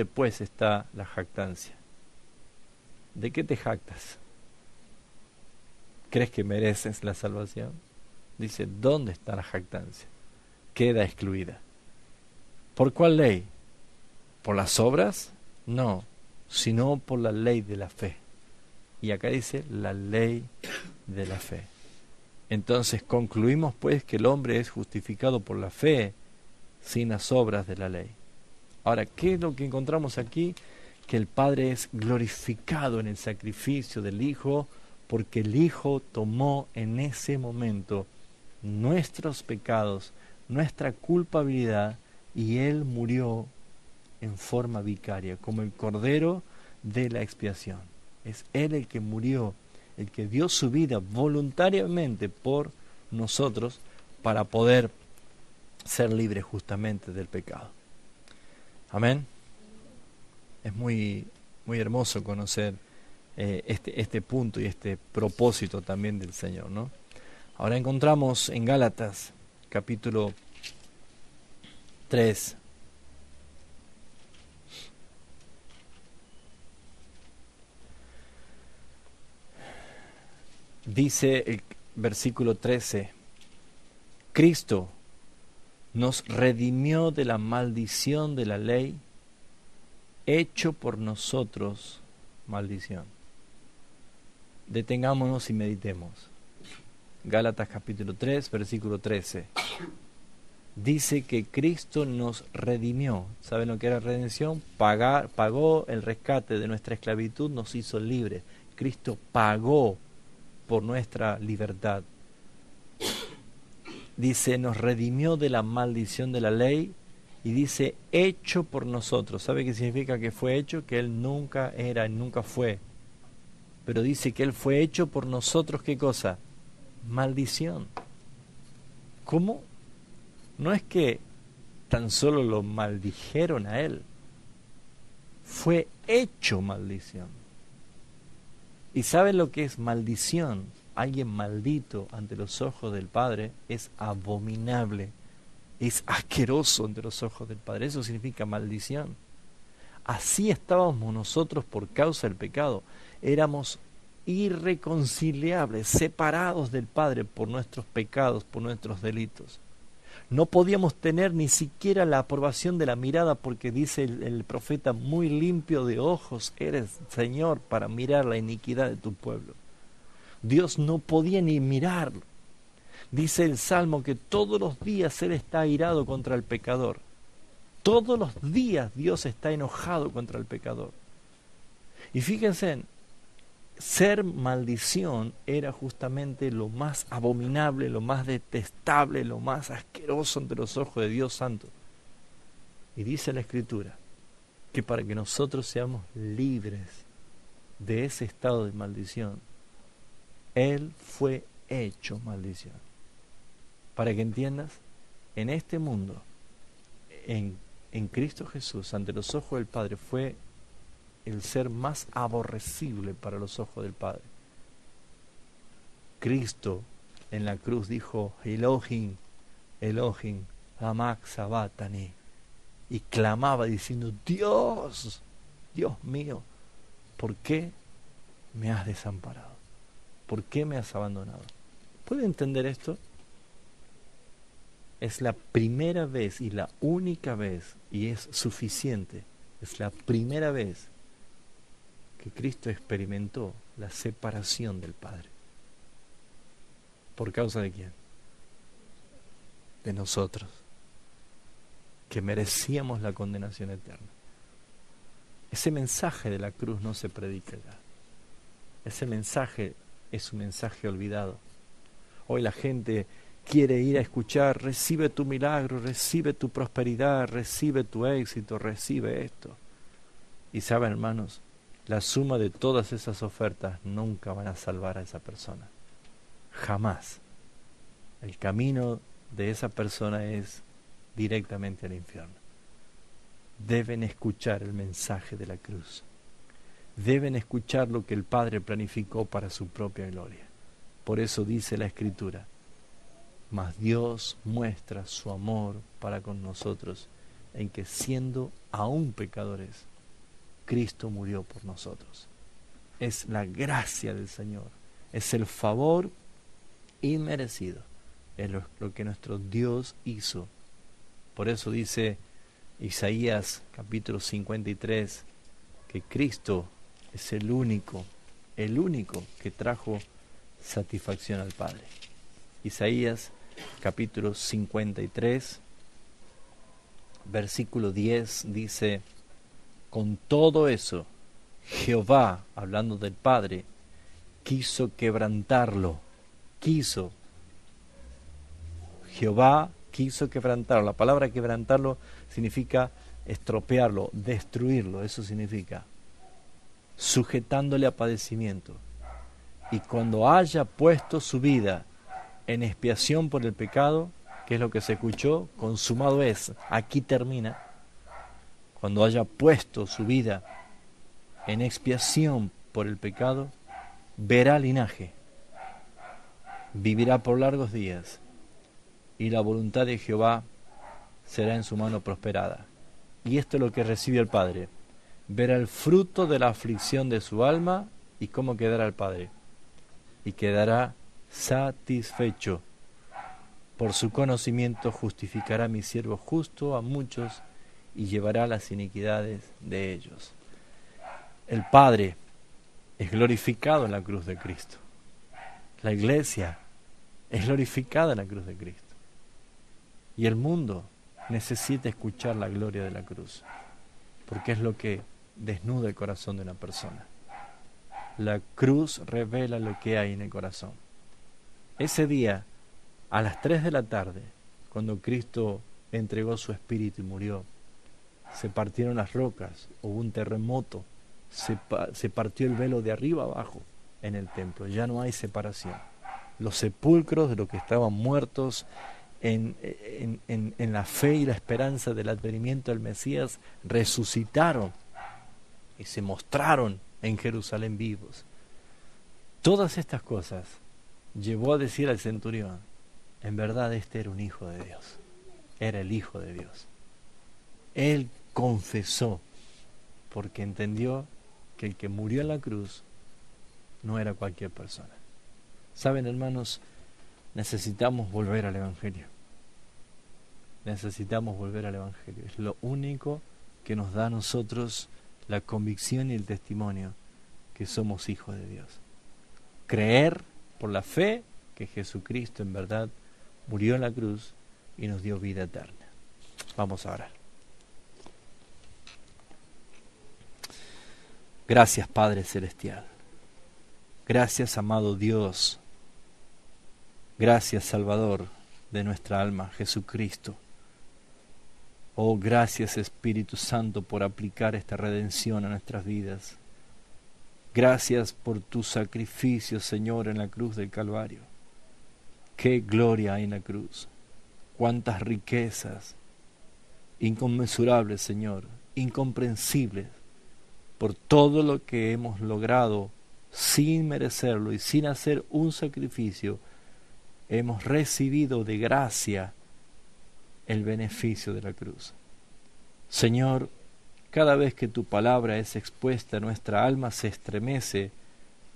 pues está la jactancia? ¿De qué te jactas? ¿Crees que mereces la salvación? Dice, ¿dónde está la jactancia? Queda excluida. ¿Por cuál ley? ¿Por las obras? No, sino por la ley de la fe. Y acá dice, la ley de la fe. Entonces concluimos pues que el hombre es justificado por la fe, sin las obras de la ley. Ahora, ¿qué es lo que encontramos aquí? Que el Padre es glorificado en el sacrificio del Hijo, porque el Hijo tomó en ese momento nuestros pecados, nuestra culpabilidad, y Él murió en forma vicaria, como el Cordero de la expiación. Es Él el que murió, el que dio su vida voluntariamente por nosotros para poder ser libres justamente del pecado. Amén. Es muy hermoso conocer este punto y este propósito también del Señor, ¿no? Ahora encontramos en Gálatas capítulo 3. Dice el versículo 13, Cristo nos redimió de la maldición de la ley, hecho por nosotros maldición. Detengámonos y meditemos. Gálatas capítulo 3, versículo 13. Dice que Cristo nos redimió. ¿Saben lo que era redención? Pagó el rescate de nuestra esclavitud, nos hizo libres. Cristo pagó por nuestra libertad. Dice, nos redimió de la maldición de la ley, y dice, hecho por nosotros. ¿Sabe qué significa que fue hecho? Que Él nunca era, nunca fue. Pero dice que Él fue hecho por nosotros, ¿qué cosa? Maldición. ¿Cómo? No es que tan solo lo maldijeron a Él. Fue hecho maldición. ¿Y saben lo que es maldición? Alguien maldito ante los ojos del Padre es abominable, es asqueroso ante los ojos del Padre. Eso significa maldición. Así estábamos nosotros por causa del pecado. Éramos irreconciliables, separados del Padre por nuestros pecados, por nuestros delitos. No podíamos tener ni siquiera la aprobación de la mirada, porque dice el profeta, muy limpio de ojos eres, Señor, para mirar la iniquidad de tu pueblo. Dios no podía ni mirarlo. Dice el Salmo que todos los días Él está airado contra el pecador. Todos los días Dios está enojado contra el pecador. Y fíjense, ser maldición era justamente lo más abominable, lo más detestable, lo más asqueroso ante los ojos de Dios Santo. Y dice la Escritura que para que nosotros seamos libres de ese estado de maldición, Él fue hecho maldición. Para que entiendas, en este mundo, en Cristo Jesús, ante los ojos del Padre, fue el ser más aborrecible para los ojos del Padre. Cristo en la cruz dijo, Elohim, Elohim, lama sabachthani, y clamaba diciendo, Dios, Dios mío, ¿por qué me has desamparado? ¿Por qué me has abandonado? ¿Puede entender esto? Es la primera vez y la única vez, y es suficiente, es la primera vez que Cristo experimentó la separación del Padre. ¿Por causa de quién? De nosotros, que merecíamos la condenación eterna. Ese mensaje de la cruz no se predica ya. Ese mensaje es un mensaje olvidado. Hoy la gente quiere ir a escuchar: recibe tu milagro, recibe tu prosperidad, recibe tu éxito, recibe esto. Y saben, hermanos, la suma de todas esas ofertas nunca van a salvar a esa persona. Jamás. El camino de esa persona es directamente al infierno. Deben escuchar el mensaje de la cruz. Deben escuchar lo que el Padre planificó para su propia gloria. Por eso dice la Escritura: mas Dios muestra su amor para con nosotros, en que siendo aún pecadores, Cristo murió por nosotros. Es la gracia del Señor, es el favor inmerecido, es lo que nuestro Dios hizo. Por eso dice Isaías capítulo 53, que Cristo es el único que trajo satisfacción al Padre. Isaías capítulo 53, versículo 10 dice: con todo eso, Jehová, hablando del Padre, quiso quebrantarlo. Jehová quiso quebrantarlo. La palabra quebrantarlo significa estropearlo, destruirlo. Eso significa sujetándole a padecimiento. Y cuando haya puesto su vida en expiación por el pecado, ¿qué es lo que se escuchó? Consumado es. Aquí termina. Cuando haya puesto su vida en expiación por el pecado, verá linaje, vivirá por largos días, y la voluntad de Jehová será en su mano prosperada. Y esto es lo que recibe el Padre: verá el fruto de la aflicción de su alma. ¿Y cómo quedará el Padre? Y quedará satisfecho. Por su conocimiento justificará mi siervo justo a muchos, y llevará las iniquidades de ellos. El Padre es glorificado en la cruz de Cristo. La iglesia es glorificada en la cruz de Cristo. Y el mundo necesita escuchar la gloria de la cruz, porque es lo que desnuda el corazón de una persona. La cruz revela lo que hay en el corazón. Ese día, a las 3 de la tarde, cuando Cristo entregó su espíritu y murió, se partieron las rocas, hubo un terremoto, se partió el velo de arriba abajo en el templo. Ya no hay separación. Los sepulcros de los que estaban muertos en la fe y la esperanza del advenimiento del Mesías resucitaron y se mostraron en Jerusalén vivos. Todas estas cosas llevó a decir al centurión: en verdad este era un hijo de Dios, era el Hijo de Dios. Él confesó, porque entendió que el que murió en la cruz no era cualquier persona. Saben, hermanos, necesitamos volver al Evangelio. Necesitamos volver al Evangelio. Es lo único que nos da a nosotros la convicción y el testimonio que somos hijos de Dios. Creer por la fe que Jesucristo en verdad murió en la cruz y nos dio vida eterna. Vamos a orar. Gracias, Padre Celestial. Gracias, amado Dios. Gracias, Salvador de nuestra alma, Jesucristo. Oh, gracias, Espíritu Santo, por aplicar esta redención a nuestras vidas. Gracias por tu sacrificio, Señor, en la cruz del Calvario. Qué gloria hay en la cruz. Cuántas riquezas inconmensurables, Señor, incomprensibles, por todo lo que hemos logrado sin merecerlo y sin hacer un sacrificio. Hemos recibido de gracia el beneficio de la cruz. Señor, cada vez que tu palabra es expuesta, nuestra alma se estremece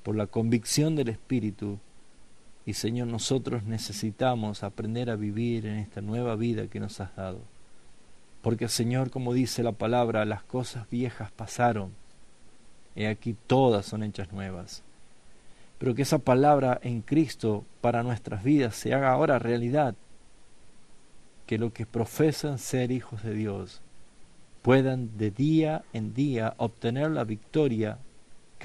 por la convicción del Espíritu. Y Señor, nosotros necesitamos aprender a vivir en esta nueva vida que nos has dado. Porque Señor, como dice la palabra, las cosas viejas pasaron He aquí todas son hechas nuevas. Pero que esa palabra en Cristo para nuestras vidas se haga ahora realidad. Que los que profesan ser hijos de Dios puedan de día en día obtener la victoria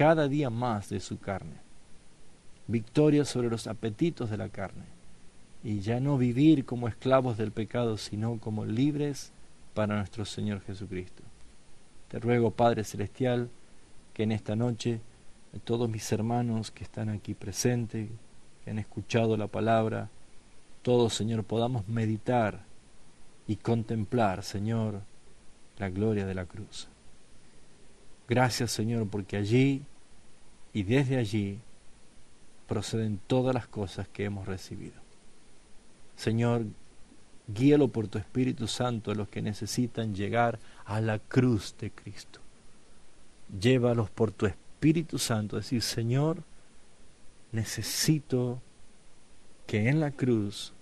cada día más de su carne. Victoria sobre los apetitos de la carne. Y ya no vivir como esclavos del pecado, sino como libres para nuestro Señor Jesucristo. Te ruego, Padre Celestial, que en esta noche todos mis hermanos que están aquí presentes, que han escuchado la palabra, todos, Señor, podamos meditar y contemplar, Señor, la gloria de la cruz. Gracias, Señor, porque allí y desde allí proceden todas las cosas que hemos recibido. Señor, guíalo por tu Espíritu Santo a los que necesitan llegar a la cruz de Cristo. Llévalos por tu Espíritu Santo a decir, Señor, necesito que en la cruz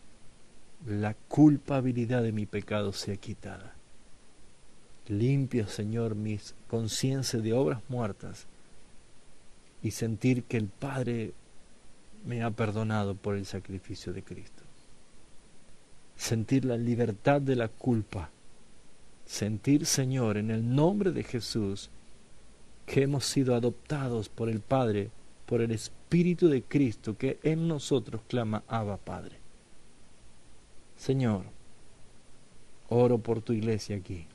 la culpabilidad de mi pecado sea quitada. Limpia, Señor, mi conciencia de obras muertas y sentir que el Padre me ha perdonado por el sacrificio de Cristo. Sentir la libertad de la culpa. Sentir, Señor, en el nombre de Jesús, que hemos sido adoptados por el Padre, por el Espíritu de Cristo, que en nosotros clama, Abba, Padre. Señor, oro por tu iglesia aquí.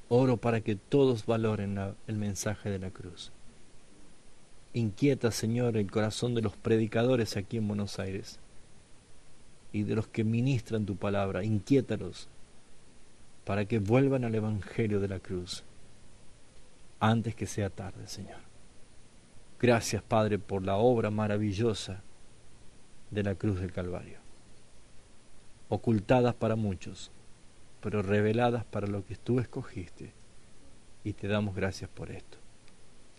Oro para que todos valoren el mensaje de la cruz. Inquieta, Señor, el corazón de los predicadores aquí en Buenos Aires y de los que ministran tu palabra. Inquiétalos para que vuelvan al Evangelio de la cruz antes que sea tarde, Señor. Gracias, Padre, por la obra maravillosa de la cruz del Calvario, ocultadas para muchos, pero reveladas para lo que tú escogiste, y te damos gracias por esto.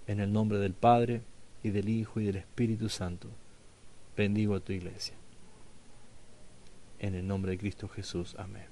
En el nombre del Padre, y del Hijo, y del Espíritu Santo, bendigo a tu iglesia. En el nombre de Cristo Jesús. Amén.